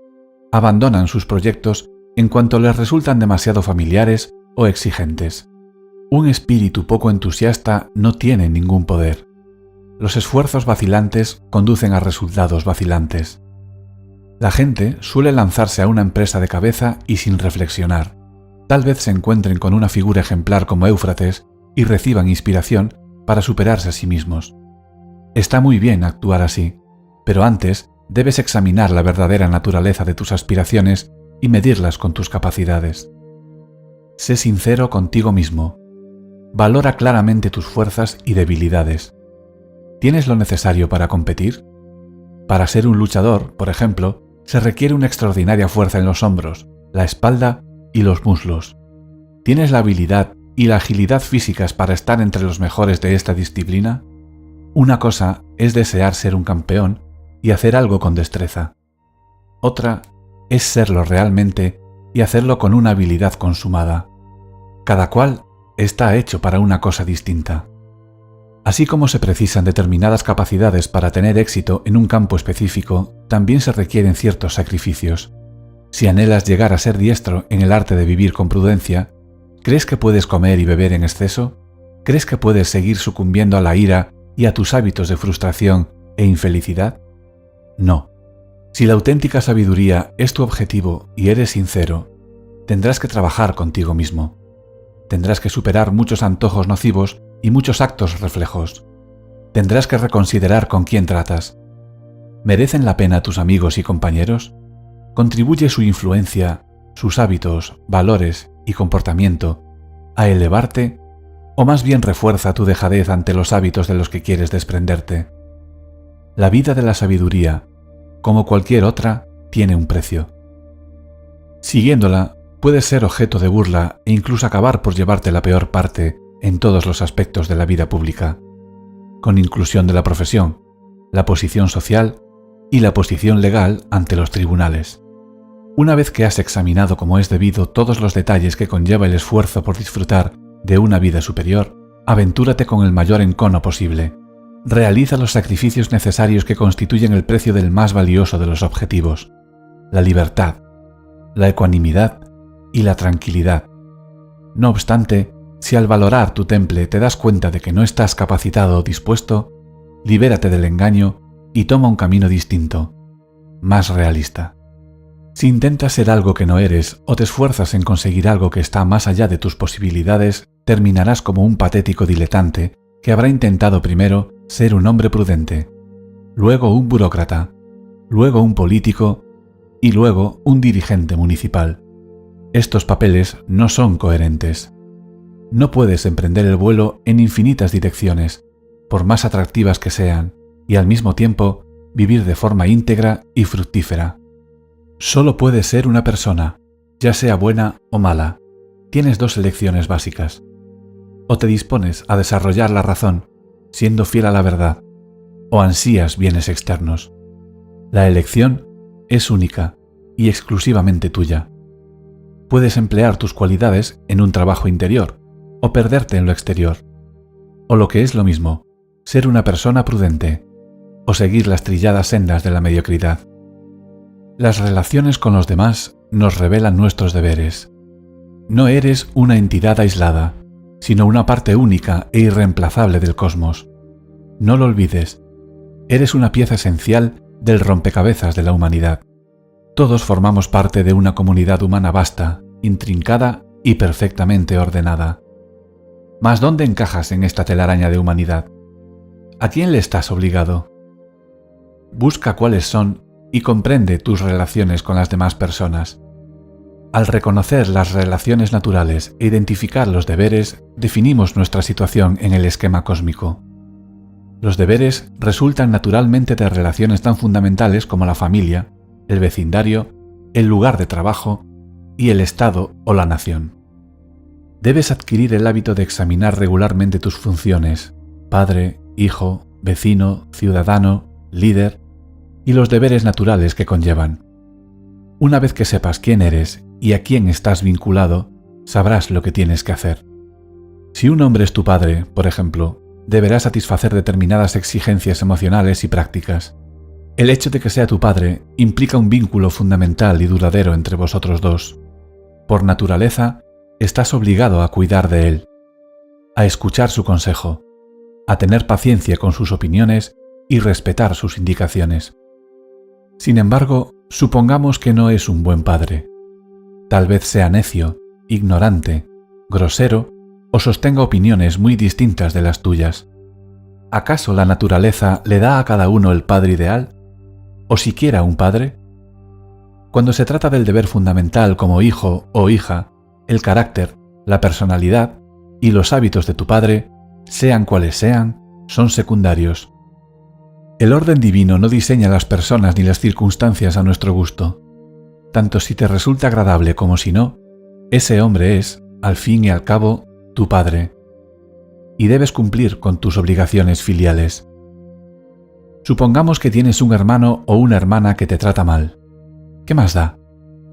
Abandonan sus proyectos en cuanto les resultan demasiado familiares o exigentes. Un espíritu poco entusiasta no tiene ningún poder. Los esfuerzos vacilantes conducen a resultados vacilantes. La gente suele lanzarse a una empresa de cabeza y sin reflexionar. Tal vez se encuentren con una figura ejemplar como Éufrates y reciban inspiración para superarse a sí mismos. Está muy bien actuar así, pero antes debes examinar la verdadera naturaleza de tus aspiraciones y medirlas con tus capacidades. Sé sincero contigo mismo. Valora claramente tus fuerzas y debilidades. ¿Tienes lo necesario para competir? Para ser un luchador, por ejemplo, se requiere una extraordinaria fuerza en los hombros, la espalda y los muslos. ¿Tienes la habilidad y la agilidad físicas para estar entre los mejores de esta disciplina? Una cosa es desear ser un campeón y hacer algo con destreza. Otra es serlo realmente y hacerlo con una habilidad consumada. Cada cual está hecho para una cosa distinta. Así como se precisan determinadas capacidades para tener éxito en un campo específico, también se requieren ciertos sacrificios. Si anhelas llegar a ser diestro en el arte de vivir con prudencia, ¿crees que puedes comer y beber en exceso? ¿Crees que puedes seguir sucumbiendo a la ira y a tus hábitos de frustración e infelicidad? No. Si la auténtica sabiduría es tu objetivo y eres sincero, tendrás que trabajar contigo mismo. Tendrás que superar muchos antojos nocivos y muchos actos reflejos. Tendrás que reconsiderar con quién tratas. ¿Merecen la pena tus amigos y compañeros? ¿Contribuye su influencia, sus hábitos, valores y comportamiento a elevarte o más bien refuerza tu dejadez ante los hábitos de los que quieres desprenderte? La vida de la sabiduría, como cualquier otra, tiene un precio. Siguiéndola, puedes ser objeto de burla e incluso acabar por llevarte la peor parte en todos los aspectos de la vida pública, con inclusión de la profesión, la posición social y la posición legal ante los tribunales. Una vez que has examinado como es debido todos los detalles que conlleva el esfuerzo por disfrutar de una vida superior, aventúrate con el mayor encono posible. Realiza los sacrificios necesarios que constituyen el precio del más valioso de los objetivos: la libertad, la ecuanimidad y la tranquilidad. No obstante, si al valorar tu temple te das cuenta de que no estás capacitado o dispuesto, libérate del engaño y toma un camino distinto, más realista. Si intentas ser algo que no eres o te esfuerzas en conseguir algo que está más allá de tus posibilidades, terminarás como un patético diletante que habrá intentado primero ser un hombre prudente, luego un burócrata, luego un político y luego un dirigente municipal. Estos papeles no son coherentes. No puedes emprender el vuelo en infinitas direcciones, por más atractivas que sean, y al mismo tiempo vivir de forma íntegra y fructífera. Solo puedes ser una persona, ya sea buena o mala. Tienes dos elecciones básicas. O te dispones a desarrollar la razón, siendo fiel a la verdad, o ansías bienes externos. La elección es única y exclusivamente tuya. Puedes emplear tus cualidades en un trabajo interior, o perderte en lo exterior. O lo que es lo mismo, ser una persona prudente, o seguir las trilladas sendas de la mediocridad. Las relaciones con los demás nos revelan nuestros deberes. No eres una entidad aislada, sino una parte única e irreemplazable del cosmos. No lo olvides, eres una pieza esencial del rompecabezas de la humanidad. Todos formamos parte de una comunidad humana vasta, intrincada y perfectamente ordenada. Mas ¿dónde encajas en esta telaraña de humanidad? ¿A quién le estás obligado? Busca cuáles son y comprende tus relaciones con las demás personas. Al reconocer las relaciones naturales e identificar los deberes, definimos nuestra situación en el esquema cósmico. Los deberes resultan naturalmente de relaciones tan fundamentales como la familia, el vecindario, el lugar de trabajo y el Estado o la nación. Debes adquirir el hábito de examinar regularmente tus funciones: padre, hijo, vecino, ciudadano, líder, y los deberes naturales que conllevan. Una vez que sepas quién eres y a quién estás vinculado, sabrás lo que tienes que hacer. Si un hombre es tu padre, por ejemplo, deberás satisfacer determinadas exigencias emocionales y prácticas. El hecho de que sea tu padre implica un vínculo fundamental y duradero entre vosotros dos. Por naturaleza, estás obligado a cuidar de él, a escuchar su consejo, a tener paciencia con sus opiniones y respetar sus indicaciones. Sin embargo, supongamos que no es un buen padre. Tal vez sea necio, ignorante, grosero o sostenga opiniones muy distintas de las tuyas. ¿Acaso la naturaleza le da a cada uno el padre ideal? ¿O siquiera un padre? Cuando se trata del deber fundamental como hijo o hija, el carácter, la personalidad y los hábitos de tu padre, sean cuales sean, son secundarios. El orden divino no diseña las personas ni las circunstancias a nuestro gusto. Tanto si te resulta agradable como si no, ese hombre es, al fin y al cabo, tu padre. Y debes cumplir con tus obligaciones filiales. Supongamos que tienes un hermano o una hermana que te trata mal. ¿Qué más da?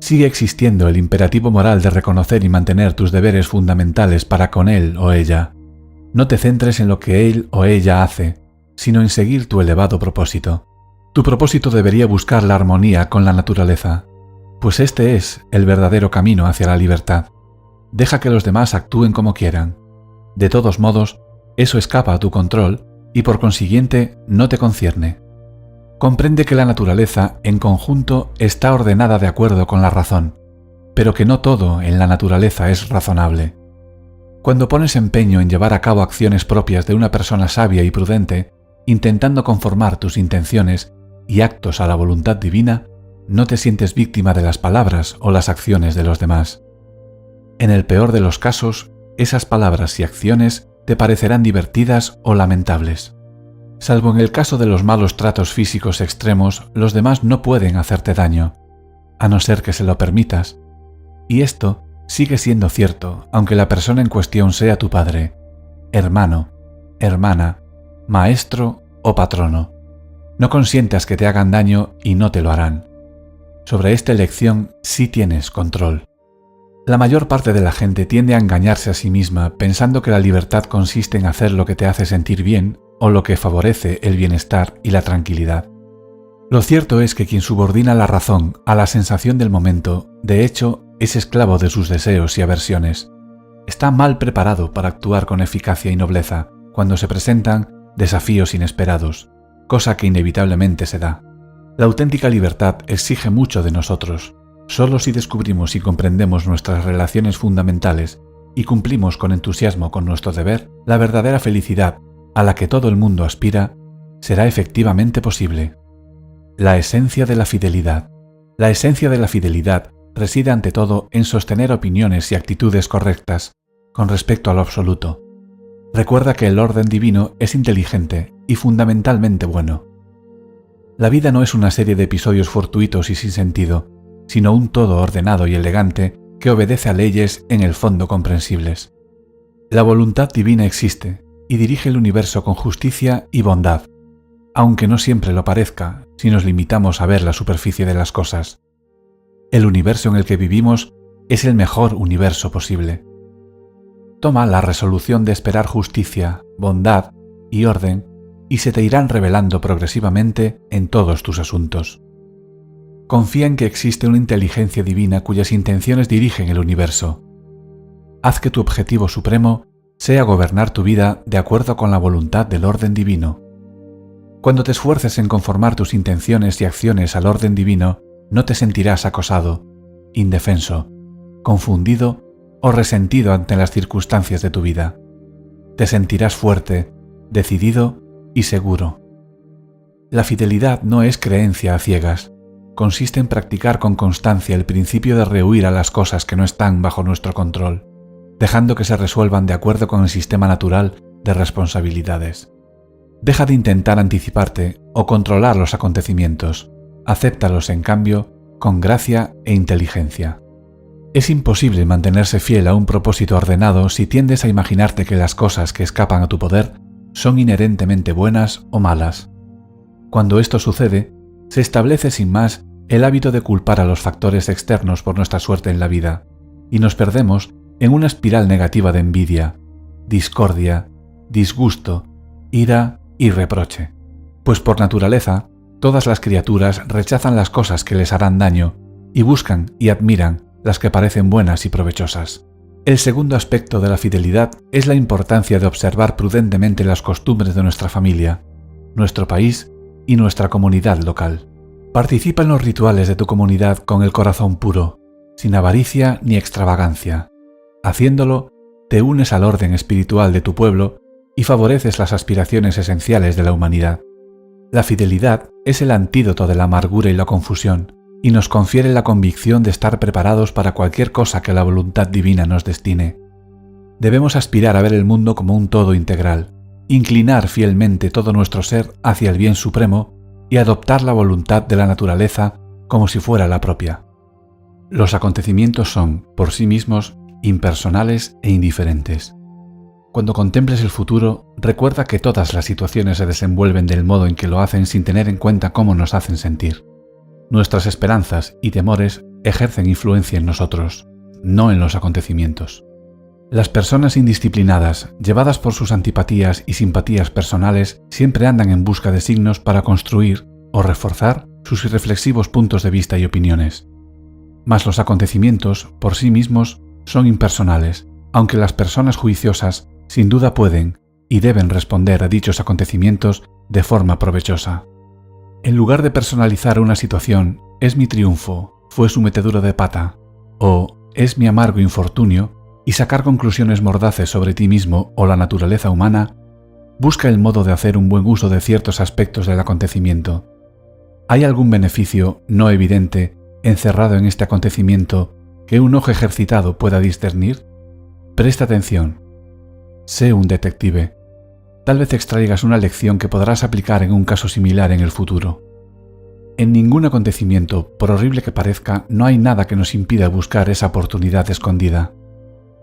Sigue existiendo el imperativo moral de reconocer y mantener tus deberes fundamentales para con él o ella. No te centres en lo que él o ella hace, sino en seguir tu elevado propósito. Tu propósito debería buscar la armonía con la naturaleza, pues este es el verdadero camino hacia la libertad. Deja que los demás actúen como quieran. De todos modos, eso escapa a tu control y por consiguiente no te concierne. Comprende que la naturaleza en conjunto está ordenada de acuerdo con la razón, pero que no todo en la naturaleza es razonable. Cuando pones empeño en llevar a cabo acciones propias de una persona sabia y prudente, intentando conformar tus intenciones y actos a la voluntad divina, no te sientes víctima de las palabras o las acciones de los demás. En el peor de los casos, esas palabras y acciones te parecerán divertidas o lamentables. Salvo en el caso de los malos tratos físicos extremos, los demás no pueden hacerte daño, a no ser que se lo permitas. Y esto sigue siendo cierto, aunque la persona en cuestión sea tu padre, hermano, hermana, maestro o patrono. No consientas que te hagan daño y no te lo harán. Sobre esta elección sí tienes control. La mayor parte de la gente tiende a engañarse a sí misma pensando que la libertad consiste en hacer lo que te hace sentir bien o lo que favorece el bienestar y la tranquilidad. Lo cierto es que quien subordina la razón a la sensación del momento, de hecho, es esclavo de sus deseos y aversiones. Está mal preparado para actuar con eficacia y nobleza cuando se presentan desafíos inesperados, cosa que inevitablemente se da. La auténtica libertad exige mucho de nosotros. Solo si descubrimos y comprendemos nuestras relaciones fundamentales y cumplimos con entusiasmo con nuestro deber, la verdadera felicidad a la que todo el mundo aspira será efectivamente posible. La esencia de la fidelidad. La esencia de la fidelidad reside ante todo en sostener opiniones y actitudes correctas con respecto a lo absoluto. Recuerda que el orden divino es inteligente y fundamentalmente bueno. La vida no es una serie de episodios fortuitos y sin sentido, sino un todo ordenado y elegante que obedece a leyes en el fondo comprensibles. La voluntad divina existe y dirige el universo con justicia y bondad, aunque no siempre lo parezca si nos limitamos a ver la superficie de las cosas. El universo en el que vivimos es el mejor universo posible. Toma la resolución de esperar justicia, bondad y orden y se te irán revelando progresivamente en todos tus asuntos. Confía en que existe una inteligencia divina cuyas intenciones dirigen el universo. Haz que tu objetivo supremo sea gobernar tu vida de acuerdo con la voluntad del orden divino. Cuando te esfuerces en conformar tus intenciones y acciones al orden divino, no te sentirás acosado, indefenso, confundido o resentido ante las circunstancias de tu vida. Te sentirás fuerte, decidido y seguro. La fidelidad no es creencia a ciegas. Consiste en practicar con constancia el principio de rehuir a las cosas que no están bajo nuestro control, dejando que se resuelvan de acuerdo con el sistema natural de responsabilidades. Deja de intentar anticiparte o controlar los acontecimientos. Acéptalos, en cambio, con gracia e inteligencia. Es imposible mantenerse fiel a un propósito ordenado si tiendes a imaginarte que las cosas que escapan a tu poder son inherentemente buenas o malas. Cuando esto sucede, se establece sin más el hábito de culpar a los factores externos por nuestra suerte en la vida, y nos perdemos en una espiral negativa de envidia, discordia, disgusto, ira y reproche. Pues por naturaleza, todas las criaturas rechazan las cosas que les harán daño y buscan y admiran las que parecen buenas y provechosas. El segundo aspecto de la fidelidad es la importancia de observar prudentemente las costumbres de nuestra familia, nuestro país y nuestra comunidad local. Participa en los rituales de tu comunidad con el corazón puro, sin avaricia ni extravagancia. Haciéndolo, te unes al orden espiritual de tu pueblo y favoreces las aspiraciones esenciales de la humanidad. La fidelidad es el antídoto de la amargura y la confusión, y nos confiere la convicción de estar preparados para cualquier cosa que la voluntad divina nos destine. Debemos aspirar a ver el mundo como un todo integral, inclinar fielmente todo nuestro ser hacia el bien supremo y adoptar la voluntad de la naturaleza como si fuera la propia. Los acontecimientos son, por sí mismos, impersonales e indiferentes. Cuando contemples el futuro, recuerda que todas las situaciones se desenvuelven del modo en que lo hacen sin tener en cuenta cómo nos hacen sentir. Nuestras esperanzas y temores ejercen influencia en nosotros, no en los acontecimientos. Las personas indisciplinadas, llevadas por sus antipatías y simpatías personales, siempre andan en busca de signos para construir o reforzar sus irreflexivos puntos de vista y opiniones. Mas los acontecimientos, por sí mismos, son impersonales, aunque las personas juiciosas sin duda pueden y deben responder a dichos acontecimientos de forma provechosa. En lugar de personalizar una situación, es mi triunfo, fue su metedura de pata, o es mi amargo infortunio, y sacar conclusiones mordaces sobre ti mismo o la naturaleza humana, busca el modo de hacer un buen uso de ciertos aspectos del acontecimiento. ¿Hay algún beneficio no evidente encerrado en este acontecimiento que un ojo ejercitado pueda discernir? Presta atención. Sé un detective. Tal vez extraigas una lección que podrás aplicar en un caso similar en el futuro. En ningún acontecimiento, por horrible que parezca, no hay nada que nos impida buscar esa oportunidad escondida.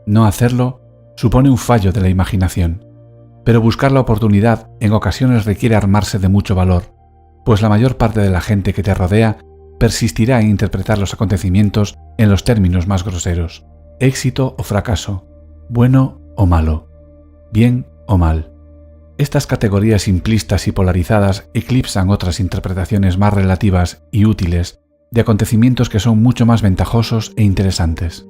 No hacerlo supone un fallo de la imaginación, pero buscar la oportunidad en ocasiones requiere armarse de mucho valor, pues la mayor parte de la gente que te rodea persistirá en interpretar los acontecimientos en los términos más groseros: éxito o fracaso, bueno o malo, bien o mal. Estas categorías simplistas y polarizadas eclipsan otras interpretaciones más relativas y útiles de acontecimientos que son mucho más ventajosos e interesantes.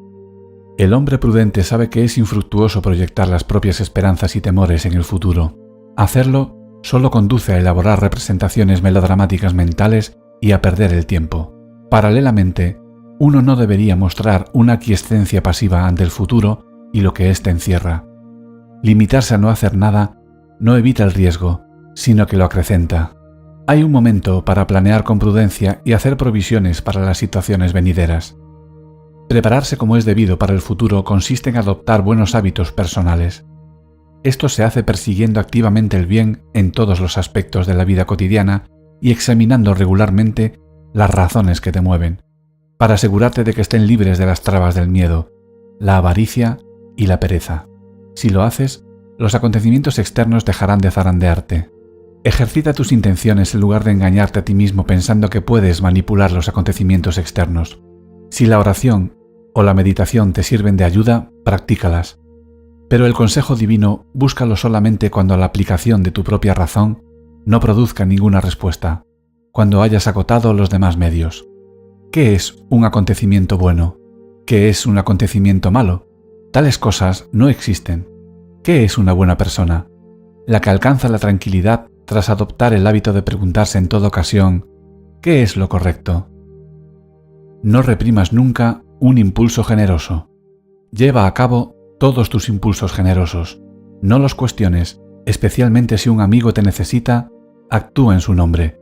El hombre prudente sabe que es infructuoso proyectar las propias esperanzas y temores en el futuro. Hacerlo solo conduce a elaborar representaciones melodramáticas mentales y a perder el tiempo. Paralelamente, uno no debería mostrar una aquiescencia pasiva ante el futuro y lo que éste encierra. Limitarse a no hacer nada no evita el riesgo, sino que lo acrecenta. Hay un momento para planear con prudencia y hacer provisiones para las situaciones venideras. Prepararse como es debido para el futuro consiste en adoptar buenos hábitos personales. Esto se hace persiguiendo activamente el bien en todos los aspectos de la vida cotidiana y examinando regularmente las razones que te mueven, para asegurarte de que estén libres de las trabas del miedo, la avaricia y la pereza. Si lo haces, los acontecimientos externos dejarán de zarandearte. Ejercita tus intenciones en lugar de engañarte a ti mismo pensando que puedes manipular los acontecimientos externos. Si la oración o la meditación te sirven de ayuda, practícalas. Pero el consejo divino búscalo solamente cuando la aplicación de tu propia razón no produzca ninguna respuesta, cuando hayas agotado los demás medios. ¿Qué es un acontecimiento bueno? ¿Qué es un acontecimiento malo? Tales cosas no existen. ¿Qué es una buena persona? La que alcanza la tranquilidad tras adoptar el hábito de preguntarse en toda ocasión ¿qué es lo correcto? No reprimas nunca un impulso generoso. Lleva a cabo todos tus impulsos generosos. No los cuestiones, especialmente si un amigo te necesita, actúa en su nombre.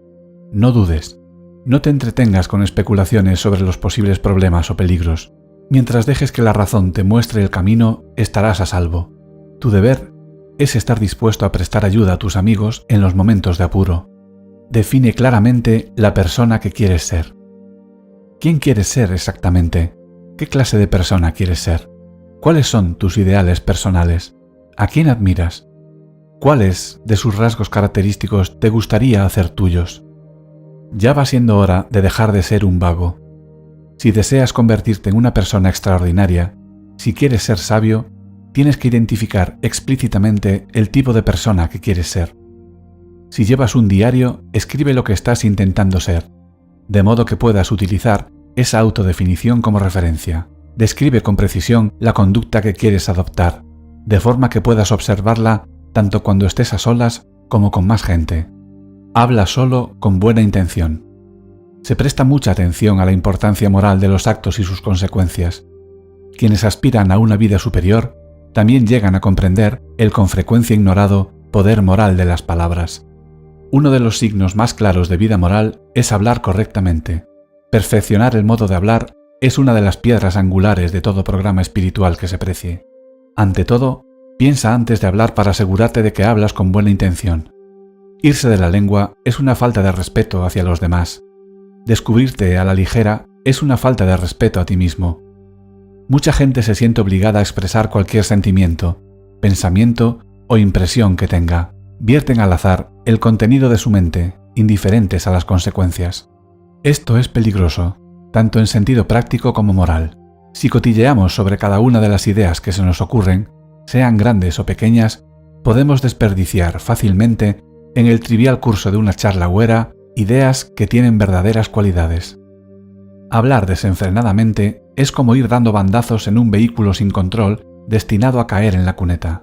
No dudes. No te entretengas con especulaciones sobre los posibles problemas o peligros. Mientras dejes que la razón te muestre el camino, estarás a salvo. Tu deber es estar dispuesto a prestar ayuda a tus amigos en los momentos de apuro. Define claramente la persona que quieres ser. ¿Quién quieres ser exactamente? ¿Qué clase de persona quieres ser? ¿Cuáles son tus ideales personales? ¿A quién admiras? ¿Cuáles de sus rasgos característicos te gustaría hacer tuyos? Ya va siendo hora de dejar de ser un vago. Si deseas convertirte en una persona extraordinaria, si quieres ser sabio, tienes que identificar explícitamente el tipo de persona que quieres ser. Si llevas un diario, escribe lo que estás intentando ser, de modo que puedas utilizar esa autodefinición como referencia. Describe con precisión la conducta que quieres adoptar, de forma que puedas observarla tanto cuando estés a solas como con más gente. Habla solo con buena intención. Se presta mucha atención a la importancia moral de los actos y sus consecuencias. Quienes aspiran a una vida superior también llegan a comprender el con frecuencia ignorado poder moral de las palabras. Uno de los signos más claros de vida moral es hablar correctamente. Perfeccionar el modo de hablar es una de las piedras angulares de todo programa espiritual que se precie. Ante todo, piensa antes de hablar para asegurarte de que hablas con buena intención. Irse de la lengua es una falta de respeto hacia los demás. Descubrirte a la ligera es una falta de respeto a ti mismo. Mucha gente se siente obligada a expresar cualquier sentimiento, pensamiento o impresión que tenga. Vierten al azar el contenido de su mente, indiferentes a las consecuencias. Esto es peligroso, tanto en sentido práctico como moral. Si cotilleamos sobre cada una de las ideas que se nos ocurren, sean grandes o pequeñas, podemos desperdiciar fácilmente en el trivial curso de una charla huera ideas que tienen verdaderas cualidades. Hablar desenfrenadamente es como ir dando bandazos en un vehículo sin control destinado a caer en la cuneta.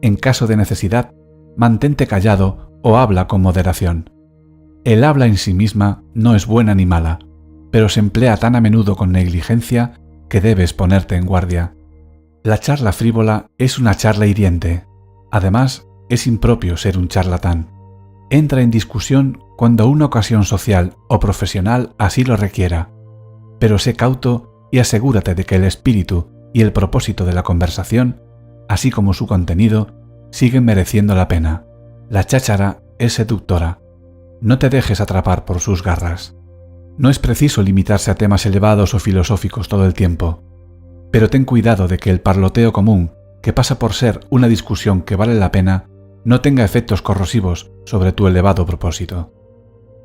En caso de necesidad, mantente callado o habla con moderación. El habla en sí misma no es buena ni mala, pero se emplea tan a menudo con negligencia que debes ponerte en guardia. La charla frívola es una charla hiriente. Además, es impropio ser un charlatán. Entra en discusión cuando una ocasión social o profesional así lo requiera, pero sé cauto y asegúrate de que el espíritu y el propósito de la conversación, así como su contenido, siguen mereciendo la pena. La cháchara es seductora. No te dejes atrapar por sus garras. No es preciso limitarse a temas elevados o filosóficos todo el tiempo, pero ten cuidado de que el parloteo común, que pasa por ser una discusión que vale la pena, no tenga efectos corrosivos sobre tu elevado propósito.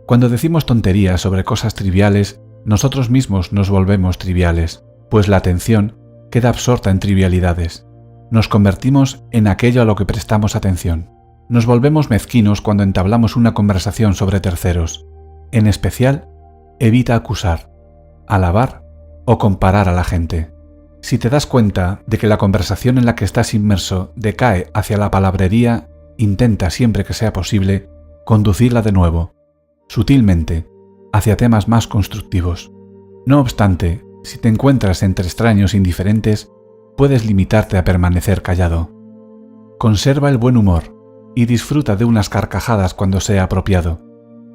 Cuando decimos tonterías sobre cosas triviales, nosotros mismos nos volvemos triviales, pues la atención queda absorta en trivialidades. Nos convertimos en aquello a lo que prestamos atención. Nos volvemos mezquinos cuando entablamos una conversación sobre terceros. En especial, evita acusar, alabar o comparar a la gente. Si te das cuenta de que la conversación en la que estás inmerso decae hacia la palabrería, intenta siempre que sea posible conducirla de nuevo, sutilmente, hacia temas más constructivos. No obstante, si te encuentras entre extraños indiferentes, puedes limitarte a permanecer callado. Conserva el buen humor y disfruta de unas carcajadas cuando sea apropiado,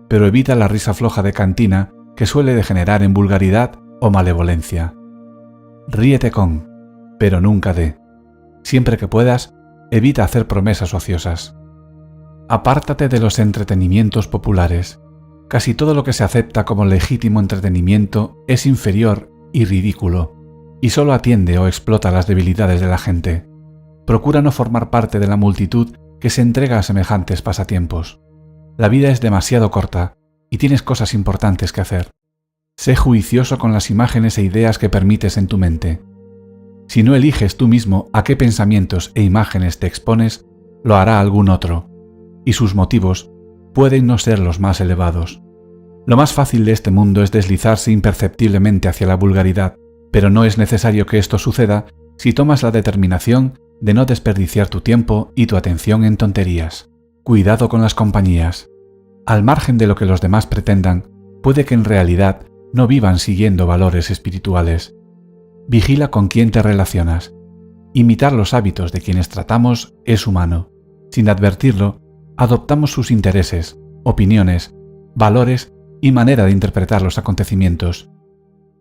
pero evita la risa floja de cantina que suele degenerar en vulgaridad o malevolencia. Ríete con, pero nunca de. Siempre que puedas, evita hacer promesas ociosas. Apártate de los entretenimientos populares. Casi todo lo que se acepta como legítimo entretenimiento es inferior y ridículo, y solo atiende o explota las debilidades de la gente. Procura no formar parte de la multitud que se entrega a semejantes pasatiempos. La vida es demasiado corta y tienes cosas importantes que hacer. Sé juicioso con las imágenes e ideas que permites en tu mente. Si no eliges tú mismo a qué pensamientos e imágenes te expones, lo hará algún otro, y sus motivos pueden no ser los más elevados. Lo más fácil de este mundo es deslizarse imperceptiblemente hacia la vulgaridad, pero no es necesario que esto suceda si tomas la determinación de no desperdiciar tu tiempo y tu atención en tonterías. Cuidado con las compañías. Al margen de lo que los demás pretendan, puede que en realidad no vivan siguiendo valores espirituales. Vigila con quién te relacionas. Imitar los hábitos de quienes tratamos es humano. Sin advertirlo, adoptamos sus intereses, opiniones, valores y manera de interpretar los acontecimientos.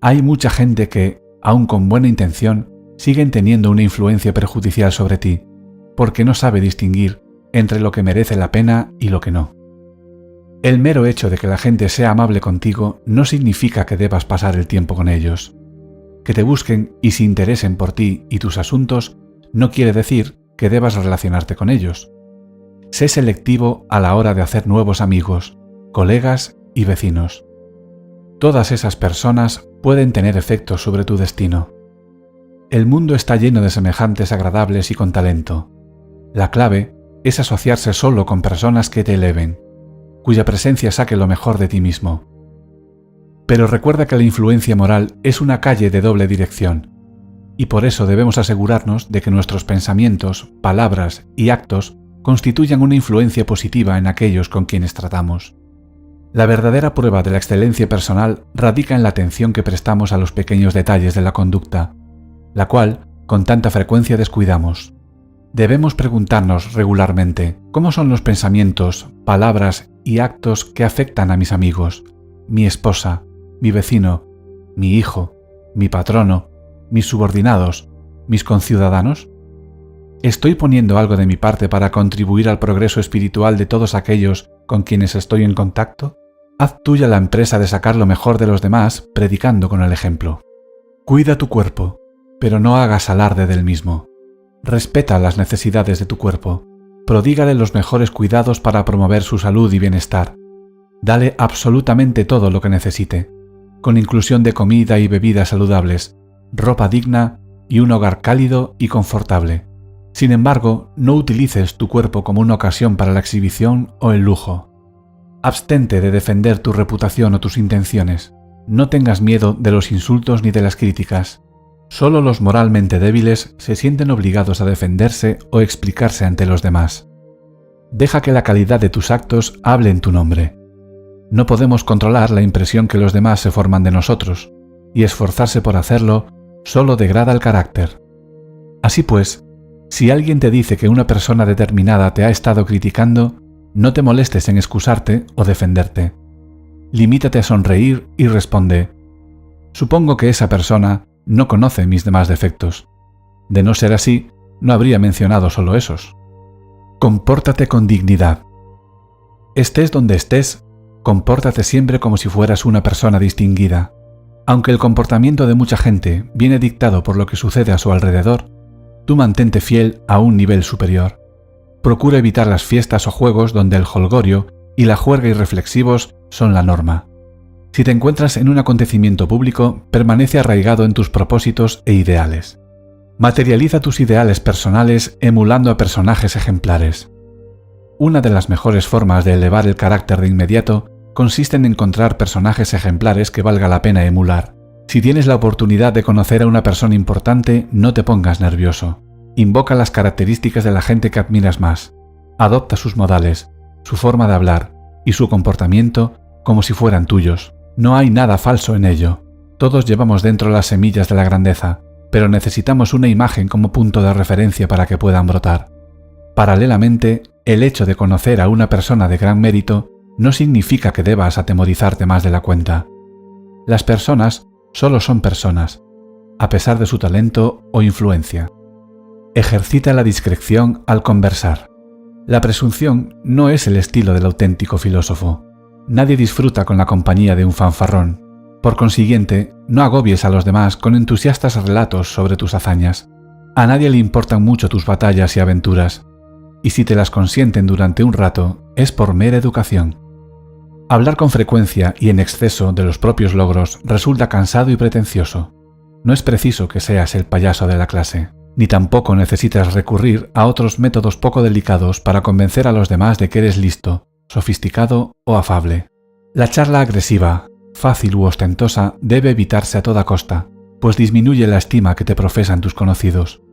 Hay mucha gente que, aun con buena intención, siguen teniendo una influencia perjudicial sobre ti, porque no sabe distinguir entre lo que merece la pena y lo que no. El mero hecho de que la gente sea amable contigo no significa que debas pasar el tiempo con ellos. Que te busquen y se interesen por ti y tus asuntos no quiere decir que debas relacionarte con ellos. Sé selectivo a la hora de hacer nuevos amigos, colegas y vecinos. Todas esas personas pueden tener efectos sobre tu destino. El mundo está lleno de semejantes agradables y con talento. La clave es asociarse solo con personas que te eleven, cuya presencia saque lo mejor de ti mismo. Pero recuerda que la influencia moral es una calle de doble dirección, y por eso debemos asegurarnos de que nuestros pensamientos, palabras y actos constituyan una influencia positiva en aquellos con quienes tratamos. La verdadera prueba de la excelencia personal radica en la atención que prestamos a los pequeños detalles de la conducta, la cual con tanta frecuencia descuidamos. Debemos preguntarnos regularmente cómo son los pensamientos, palabras y actos que afectan a mis amigos, mi esposa, mi vecino, mi hijo, mi patrono, mis subordinados, mis conciudadanos. ¿Estoy poniendo algo de mi parte para contribuir al progreso espiritual de todos aquellos con quienes estoy en contacto? Haz tuya la empresa de sacar lo mejor de los demás predicando con el ejemplo. Cuida tu cuerpo, pero no hagas alarde del mismo. Respeta las necesidades de tu cuerpo. Prodígale los mejores cuidados para promover su salud y bienestar. Dale absolutamente todo lo que necesite, con inclusión de comida y bebidas saludables, ropa digna y un hogar cálido y confortable. Sin embargo, no utilices tu cuerpo como una ocasión para la exhibición o el lujo. Abstente de defender tu reputación o tus intenciones. No tengas miedo de los insultos ni de las críticas. Solo los moralmente débiles se sienten obligados a defenderse o explicarse ante los demás. Deja que la calidad de tus actos hable en tu nombre. No podemos controlar la impresión que los demás se forman de nosotros, y esforzarse por hacerlo solo degrada el carácter. Así pues, si alguien te dice que una persona determinada te ha estado criticando, no te molestes en excusarte o defenderte. Limítate a sonreír y responde: supongo que esa persona no conoce mis demás defectos. De no ser así, no habría mencionado solo esos. Compórtate con dignidad. Estés donde estés, compórtate siempre como si fueras una persona distinguida. Aunque el comportamiento de mucha gente viene dictado por lo que sucede a su alrededor, tú mantente fiel a un nivel superior. Procura evitar las fiestas o juegos donde el jolgorio y la juerga irreflexivos son la norma. Si te encuentras en un acontecimiento público, permanece arraigado en tus propósitos e ideales. Materializa tus ideales personales emulando a personajes ejemplares. Una de las mejores formas de elevar el carácter de inmediato consiste en encontrar personajes ejemplares que valga la pena emular. Si tienes la oportunidad de conocer a una persona importante, no te pongas nervioso. Invoca las características de la gente que admiras más. Adopta sus modales, su forma de hablar y su comportamiento como si fueran tuyos. No hay nada falso en ello. Todos llevamos dentro las semillas de la grandeza, pero necesitamos una imagen como punto de referencia para que puedan brotar. Paralelamente, el hecho de conocer a una persona de gran mérito no significa que debas atemorizarte más de la cuenta. Las personas solo son personas, a pesar de su talento o influencia. Ejercita la discreción al conversar. La presunción no es el estilo del auténtico filósofo. Nadie disfruta con la compañía de un fanfarrón. Por consiguiente, no agobies a los demás con entusiastas relatos sobre tus hazañas. A nadie le importan mucho tus batallas y aventuras, y si te las consienten durante un rato, es por mera educación. Hablar con frecuencia y en exceso de los propios logros resulta cansado y pretencioso. No es preciso que seas el payaso de la clase, ni tampoco necesitas recurrir a otros métodos poco delicados para convencer a los demás de que eres listo, sofisticado o afable. La charla agresiva, fácil u ostentosa debe evitarse a toda costa, pues disminuye la estima que te profesan tus conocidos.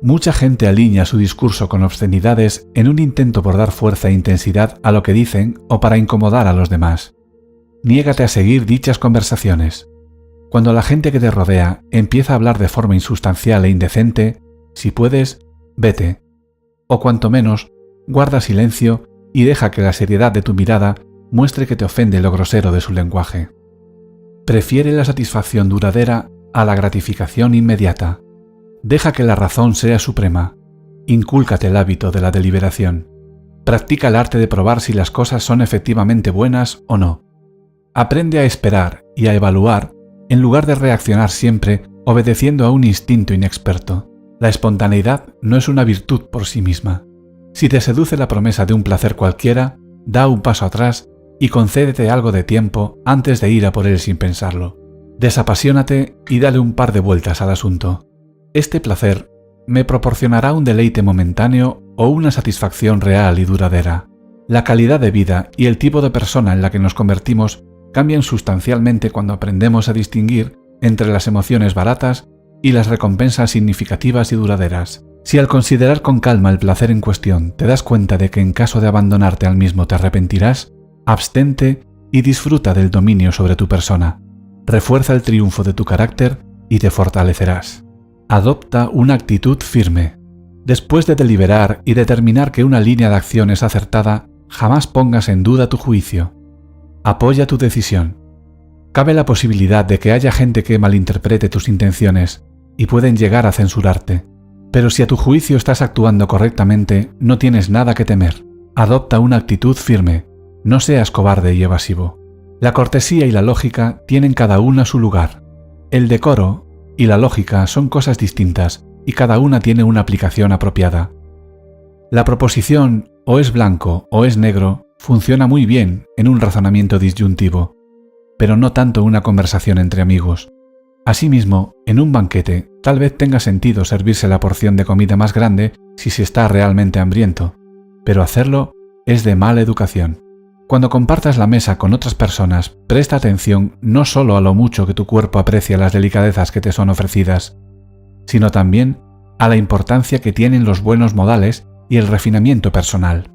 Mucha gente alinea su discurso con obscenidades en un intento por dar fuerza e intensidad a lo que dicen o para incomodar a los demás. Niégate a seguir dichas conversaciones. Cuando la gente que te rodea empieza a hablar de forma insustancial e indecente, si puedes, vete. O cuanto menos, guarda silencio y deja que la seriedad de tu mirada muestre que te ofende lo grosero de su lenguaje. Prefiere la satisfacción duradera a la gratificación inmediata. Deja que la razón sea suprema. Incúlcate el hábito de la deliberación. Practica el arte de probar si las cosas son efectivamente buenas o no. Aprende a esperar y a evaluar en lugar de reaccionar siempre obedeciendo a un instinto inexperto. La espontaneidad no es una virtud por sí misma. Si te seduce la promesa de un placer cualquiera, da un paso atrás y concédete algo de tiempo antes de ir a por él sin pensarlo. Desapasionate y dale un par de vueltas al asunto. Este placer me proporcionará un deleite momentáneo o una satisfacción real y duradera. La calidad de vida y el tipo de persona en la que nos convertimos cambian sustancialmente cuando aprendemos a distinguir entre las emociones baratas y las recompensas significativas y duraderas. Si al considerar con calma el placer en cuestión te das cuenta de que en caso de abandonarte al mismo te arrepentirás, abstente y disfruta del dominio sobre tu persona. Refuerza el triunfo de tu carácter y te fortalecerás. Adopta una actitud firme. Después de deliberar y determinar que una línea de acción es acertada, jamás pongas en duda tu juicio. Apoya tu decisión. Cabe la posibilidad de que haya gente que malinterprete tus intenciones y pueden llegar a censurarte. Pero si a tu juicio estás actuando correctamente, no tienes nada que temer. Adopta una actitud firme. No seas cobarde y evasivo. La cortesía y la lógica tienen cada una su lugar. El decoro y la lógica son cosas distintas y cada una tiene una aplicación apropiada. La proposición o es blanco o es negro funciona muy bien en un razonamiento disyuntivo, pero no tanto en una conversación entre amigos. Asimismo, en un banquete, tal vez tenga sentido servirse la porción de comida más grande si se está realmente hambriento, pero hacerlo es de mala educación. Cuando compartas la mesa con otras personas, presta atención no solo a lo mucho que tu cuerpo aprecia las delicadezas que te son ofrecidas, sino también a la importancia que tienen los buenos modales y el refinamiento personal.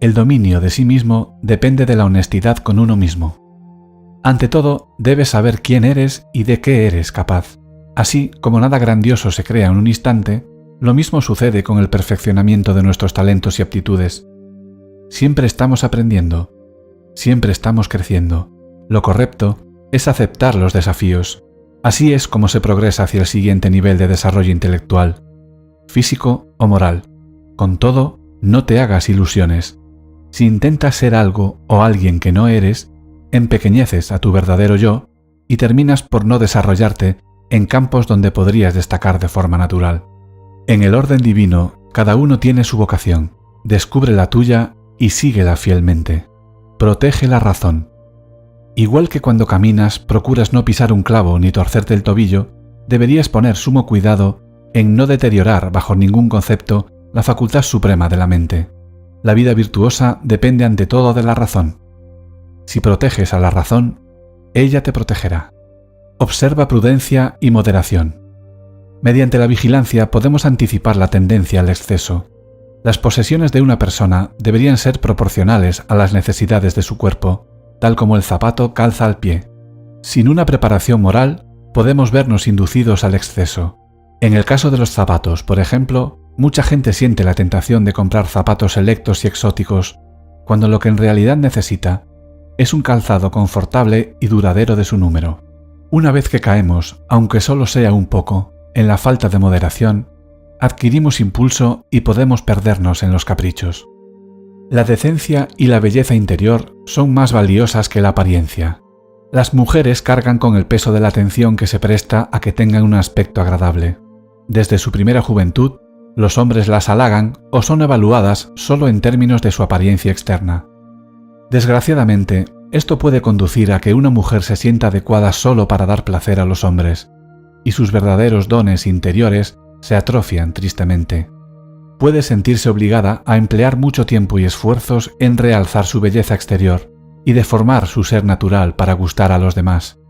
El dominio de sí mismo depende de la honestidad con uno mismo. Ante todo, debes saber quién eres y de qué eres capaz. Así como nada grandioso se crea en un instante, lo mismo sucede con el perfeccionamiento de nuestros talentos y aptitudes. Siempre estamos aprendiendo, siempre estamos creciendo. Lo correcto es aceptar los desafíos. Así es como se progresa hacia el siguiente nivel de desarrollo intelectual, físico o moral. Con todo, no te hagas ilusiones. Si intentas ser algo o alguien que no eres, empequeñeces a tu verdadero yo y terminas por no desarrollarte en campos donde podrías destacar de forma natural. En el orden divino, cada uno tiene su vocación. Descubre la tuya y síguela fielmente. Protege la razón. Igual que cuando caminas procuras no pisar un clavo ni torcerte el tobillo, deberías poner sumo cuidado en no deteriorar bajo ningún concepto la facultad suprema de la mente. La vida virtuosa depende ante todo de la razón. Si proteges a la razón, ella te protegerá. Observa prudencia y moderación. Mediante la vigilancia podemos anticipar la tendencia al exceso. Las posesiones de una persona deberían ser proporcionales a las necesidades de su cuerpo, tal como el zapato calza al pie. Sin una preparación moral, podemos vernos inducidos al exceso. En el caso de los zapatos, por ejemplo, mucha gente siente la tentación de comprar zapatos selectos y exóticos, cuando lo que en realidad necesita es un calzado confortable y duradero de su número. Una vez que caemos, aunque solo sea un poco, en la falta de moderación, adquirimos impulso y podemos perdernos en los caprichos. La decencia y la belleza interior son más valiosas que la apariencia. Las mujeres cargan con el peso de la atención que se presta a que tengan un aspecto agradable. Desde su primera juventud, los hombres las halagan o son evaluadas solo en términos de su apariencia externa. Desgraciadamente, esto puede conducir a que una mujer se sienta adecuada solo para dar placer a los hombres, y sus verdaderos dones interiores se atrofian tristemente. Puede sentirse obligada a emplear mucho tiempo y esfuerzos en realzar su belleza exterior y deformar su ser natural para gustar a los demás.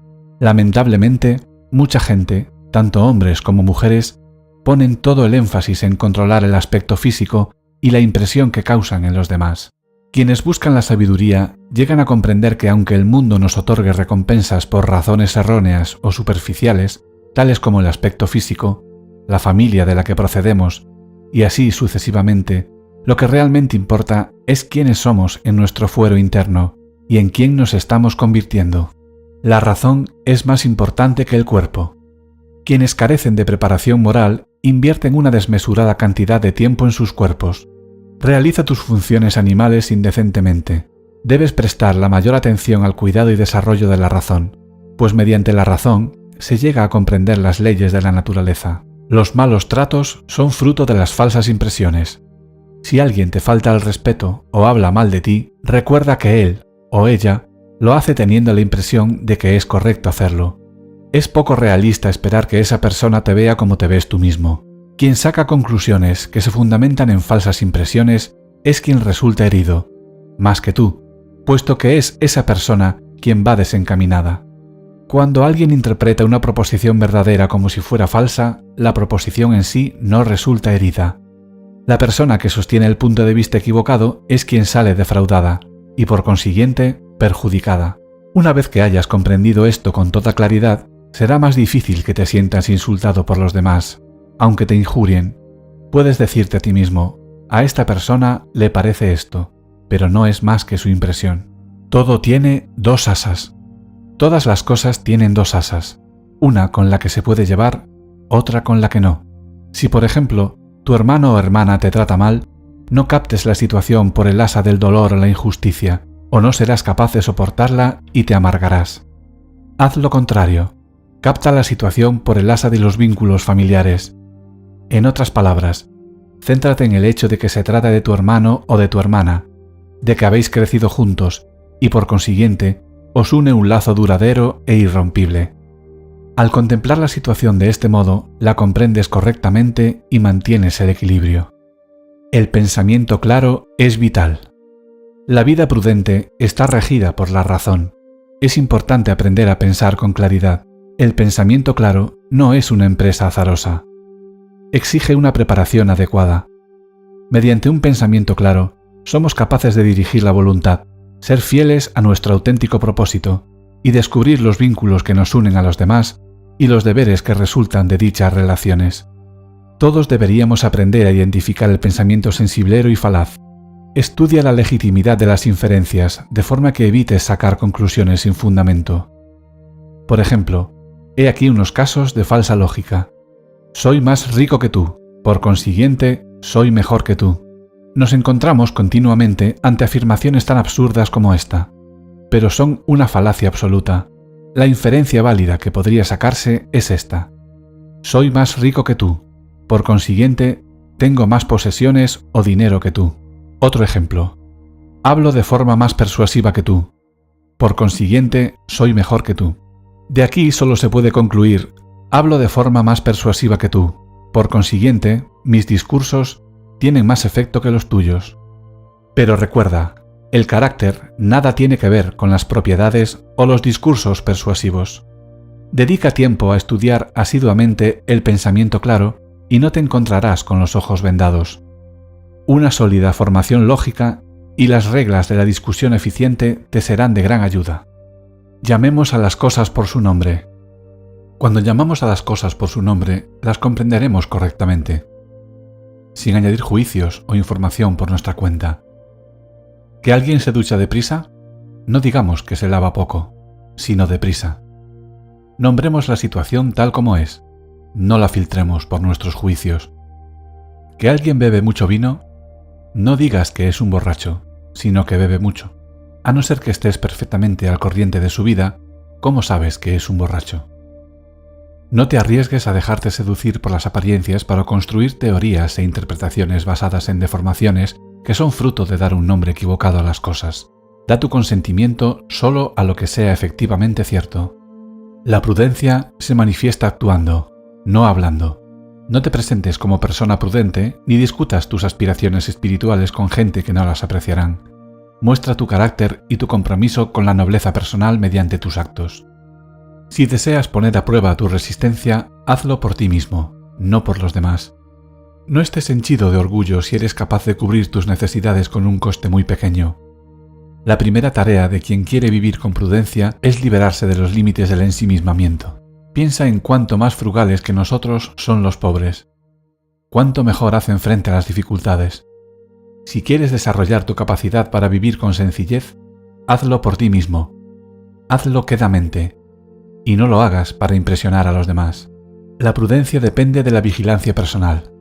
Lamentablemente, mucha gente, tanto hombres como mujeres, ponen todo el énfasis en controlar el aspecto físico y la impresión que causan en los demás. Quienes buscan la sabiduría llegan a comprender que aunque el mundo nos otorgue recompensas por razones erróneas o superficiales, tales como el aspecto físico, la familia de la que procedemos, y así sucesivamente, lo que realmente importa es quiénes somos en nuestro fuero interno y en quién nos estamos convirtiendo. La razón es más importante que el cuerpo. Quienes carecen de preparación moral invierten una desmesurada cantidad de tiempo en sus cuerpos. Realiza tus funciones animales indecentemente. Debes prestar la mayor atención al cuidado y desarrollo de la razón, pues mediante la razón se llega a comprender las leyes de la naturaleza. Los malos tratos son fruto de las falsas impresiones. Si alguien te falta al respeto o habla mal de ti, recuerda que él o ella lo hace teniendo la impresión de que es correcto hacerlo. Es poco realista esperar que esa persona te vea como te ves tú mismo. Quien saca conclusiones que se fundamentan en falsas impresiones es quien resulta herido, más que tú, puesto que es esa persona quien va desencaminada. Cuando alguien interpreta una proposición verdadera como si fuera falsa, la proposición en sí no resulta herida. La persona que sostiene el punto de vista equivocado es quien sale defraudada y por consiguiente perjudicada. Una vez que hayas comprendido esto con toda claridad, será más difícil que te sientas insultado por los demás. Aunque te injurien, puedes decirte a ti mismo, a esta persona le parece esto, pero no es más que su impresión. Todo tiene dos asas. Todas las cosas tienen dos asas, una con la que se puede llevar, otra con la que no. Si, por ejemplo, tu hermano o hermana te trata mal, no captes la situación por el asa del dolor o la injusticia, o no serás capaz de soportarla y te amargarás. Haz lo contrario, capta la situación por el asa de los vínculos familiares. En otras palabras, céntrate en el hecho de que se trata de tu hermano o de tu hermana, de que habéis crecido juntos y por consiguiente os une un lazo duradero e irrompible. Al contemplar la situación de este modo, la comprendes correctamente y mantienes el equilibrio. El pensamiento claro es vital. La vida prudente está regida por la razón. Es importante aprender a pensar con claridad. El pensamiento claro no es una empresa azarosa. Exige una preparación adecuada. Mediante un pensamiento claro, somos capaces de dirigir la voluntad, ser fieles a nuestro auténtico propósito y descubrir los vínculos que nos unen a los demás y los deberes que resultan de dichas relaciones. Todos deberíamos aprender a identificar el pensamiento sensiblero y falaz. Estudia la legitimidad de las inferencias de forma que evites sacar conclusiones sin fundamento. Por ejemplo, he aquí unos casos de falsa lógica. Soy más rico que tú, por consiguiente, soy mejor que tú. Nos encontramos continuamente ante afirmaciones tan absurdas como esta, pero son una falacia absoluta. La inferencia válida que podría sacarse es esta. Soy más rico que tú, por consiguiente, tengo más posesiones o dinero que tú. Otro ejemplo. Hablo de forma más persuasiva que tú, por consiguiente, soy mejor que tú. De aquí solo se puede concluir, hablo de forma más persuasiva que tú, por consiguiente, mis discursos tienen más efecto que los tuyos. Pero recuerda, el carácter nada tiene que ver con las propiedades o los discursos persuasivos. Dedica tiempo a estudiar asiduamente el pensamiento claro y no te encontrarás con los ojos vendados. Una sólida formación lógica y las reglas de la discusión eficiente te serán de gran ayuda. Llamemos a las cosas por su nombre. Cuando llamamos a las cosas por su nombre, las comprenderemos correctamente, sin añadir juicios o información por nuestra cuenta. ¿Que alguien se ducha deprisa? No digamos que se lava poco, sino deprisa. Nombremos la situación tal como es, no la filtremos por nuestros juicios. ¿Que alguien bebe mucho vino? No digas que es un borracho, sino que bebe mucho. A no ser que estés perfectamente al corriente de su vida, ¿cómo sabes que es un borracho? No te arriesgues a dejarte seducir por las apariencias para construir teorías e interpretaciones basadas en deformaciones que son fruto de dar un nombre equivocado a las cosas. Da tu consentimiento solo a lo que sea efectivamente cierto. La prudencia se manifiesta actuando, no hablando. No te presentes como persona prudente ni discutas tus aspiraciones espirituales con gente que no las apreciarán. Muestra tu carácter y tu compromiso con la nobleza personal mediante tus actos. Si deseas poner a prueba tu resistencia, hazlo por ti mismo, no por los demás. No estés henchido de orgullo si eres capaz de cubrir tus necesidades con un coste muy pequeño. La primera tarea de quien quiere vivir con prudencia es liberarse de los límites del ensimismamiento. Piensa en cuánto más frugales que nosotros son los pobres. Cuánto mejor hacen frente a las dificultades. Si quieres desarrollar tu capacidad para vivir con sencillez, hazlo por ti mismo. Hazlo quedamente, y no lo hagas para impresionar a los demás. La prudencia depende de la vigilancia personal.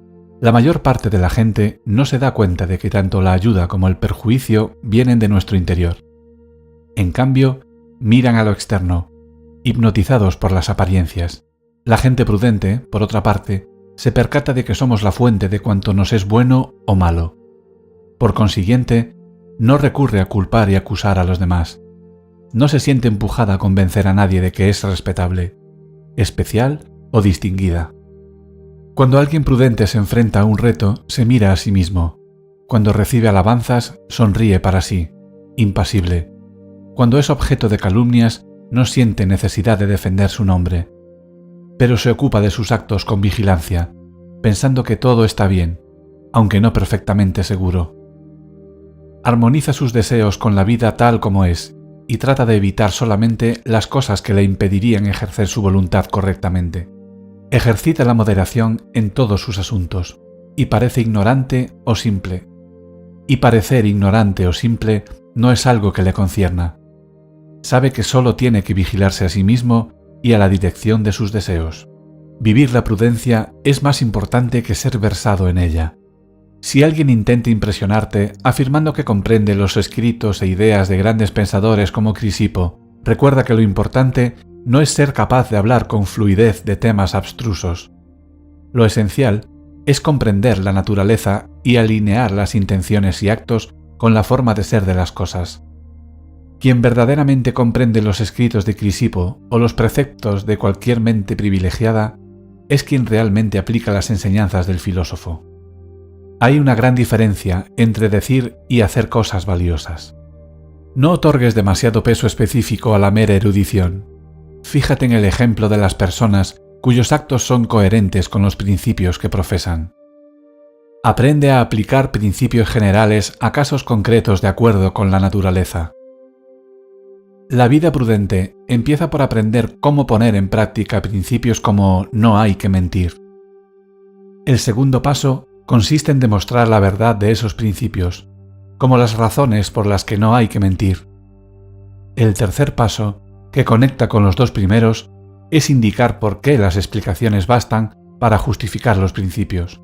La mayor parte de la gente no se da cuenta de que tanto la ayuda como el perjuicio vienen de nuestro interior. En cambio, miran a lo externo, hipnotizados por las apariencias. La gente prudente, por otra parte, se percata de que somos la fuente de cuanto nos es bueno o malo. Por consiguiente, no recurre a culpar y acusar a los demás. No se siente empujada a convencer a nadie de que es respetable, especial o distinguida. Cuando alguien prudente se enfrenta a un reto, se mira a sí mismo. Cuando recibe alabanzas, sonríe para sí, impasible. Cuando es objeto de calumnias, no siente necesidad de defender su nombre. Pero se ocupa de sus actos con vigilancia, pensando que todo está bien, aunque no perfectamente seguro. Armoniza sus deseos con la vida tal como es y trata de evitar solamente las cosas que le impedirían ejercer su voluntad correctamente. Ejercita la moderación en todos sus asuntos, y parece ignorante o simple. Y parecer ignorante o simple no es algo que le concierna. Sabe que solo tiene que vigilarse a sí mismo y a la dirección de sus deseos. Vivir la prudencia es más importante que ser versado en ella. Si alguien intenta impresionarte afirmando que comprende los escritos e ideas de grandes pensadores como Crisipo, recuerda que lo importante no es ser capaz de hablar con fluidez de temas abstrusos. Lo esencial es comprender la naturaleza y alinear las intenciones y actos con la forma de ser de las cosas. Quien verdaderamente comprende los escritos de Crisipo o los preceptos de cualquier mente privilegiada es quien realmente aplica las enseñanzas del filósofo. Hay una gran diferencia entre decir y hacer cosas valiosas. No otorgues demasiado peso específico a la mera erudición. Fíjate en el ejemplo de las personas cuyos actos son coherentes con los principios que profesan. Aprende a aplicar principios generales a casos concretos de acuerdo con la naturaleza. La vida prudente empieza por aprender cómo poner en práctica principios como no hay que mentir. El segundo paso consiste en demostrar la verdad de esos principios, como las razones por las que no hay que mentir. El tercer paso, que conecta con los dos primeros, es indicar por qué las explicaciones bastan para justificar los principios.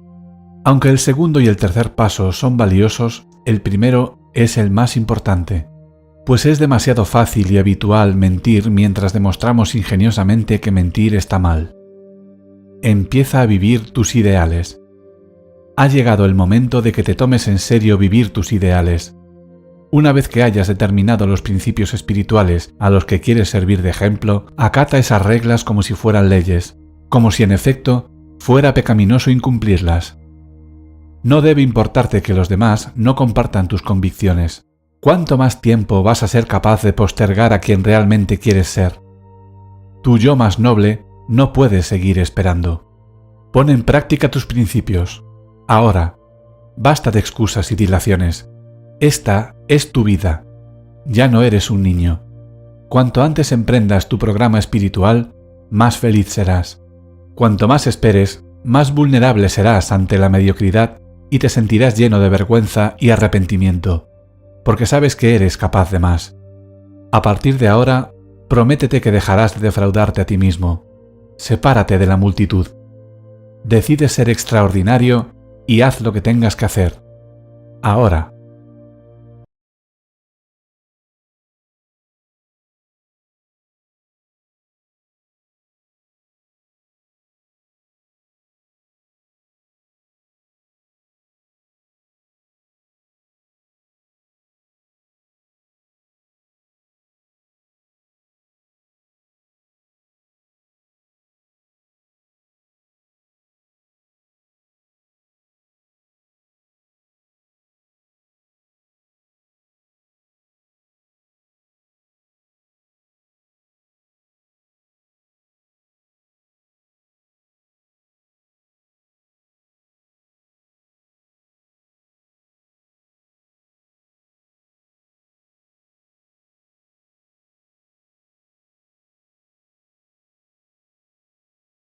Aunque el segundo y el tercer paso son valiosos, el primero es el más importante, pues es demasiado fácil y habitual mentir mientras demostramos ingeniosamente que mentir está mal. Empieza a vivir tus ideales. Ha llegado el momento de que te tomes en serio vivir tus ideales. Una vez que hayas determinado los principios espirituales a los que quieres servir de ejemplo, acata esas reglas como si fueran leyes, como si en efecto fuera pecaminoso incumplirlas. No debe importarte que los demás no compartan tus convicciones. ¿Cuánto más tiempo vas a ser capaz de postergar a quien realmente quieres ser? Tu yo más noble no puede seguir esperando. Pon en práctica tus principios. Ahora, basta de excusas y dilaciones. Esta es tu vida. Ya no eres un niño. Cuanto antes emprendas tu programa espiritual, más feliz serás. Cuanto más esperes, más vulnerable serás ante la mediocridad y te sentirás lleno de vergüenza y arrepentimiento, porque sabes que eres capaz de más. A partir de ahora, prométete que dejarás de defraudarte a ti mismo. Sepárate de la multitud. Decide ser extraordinario y haz lo que tengas que hacer. Ahora.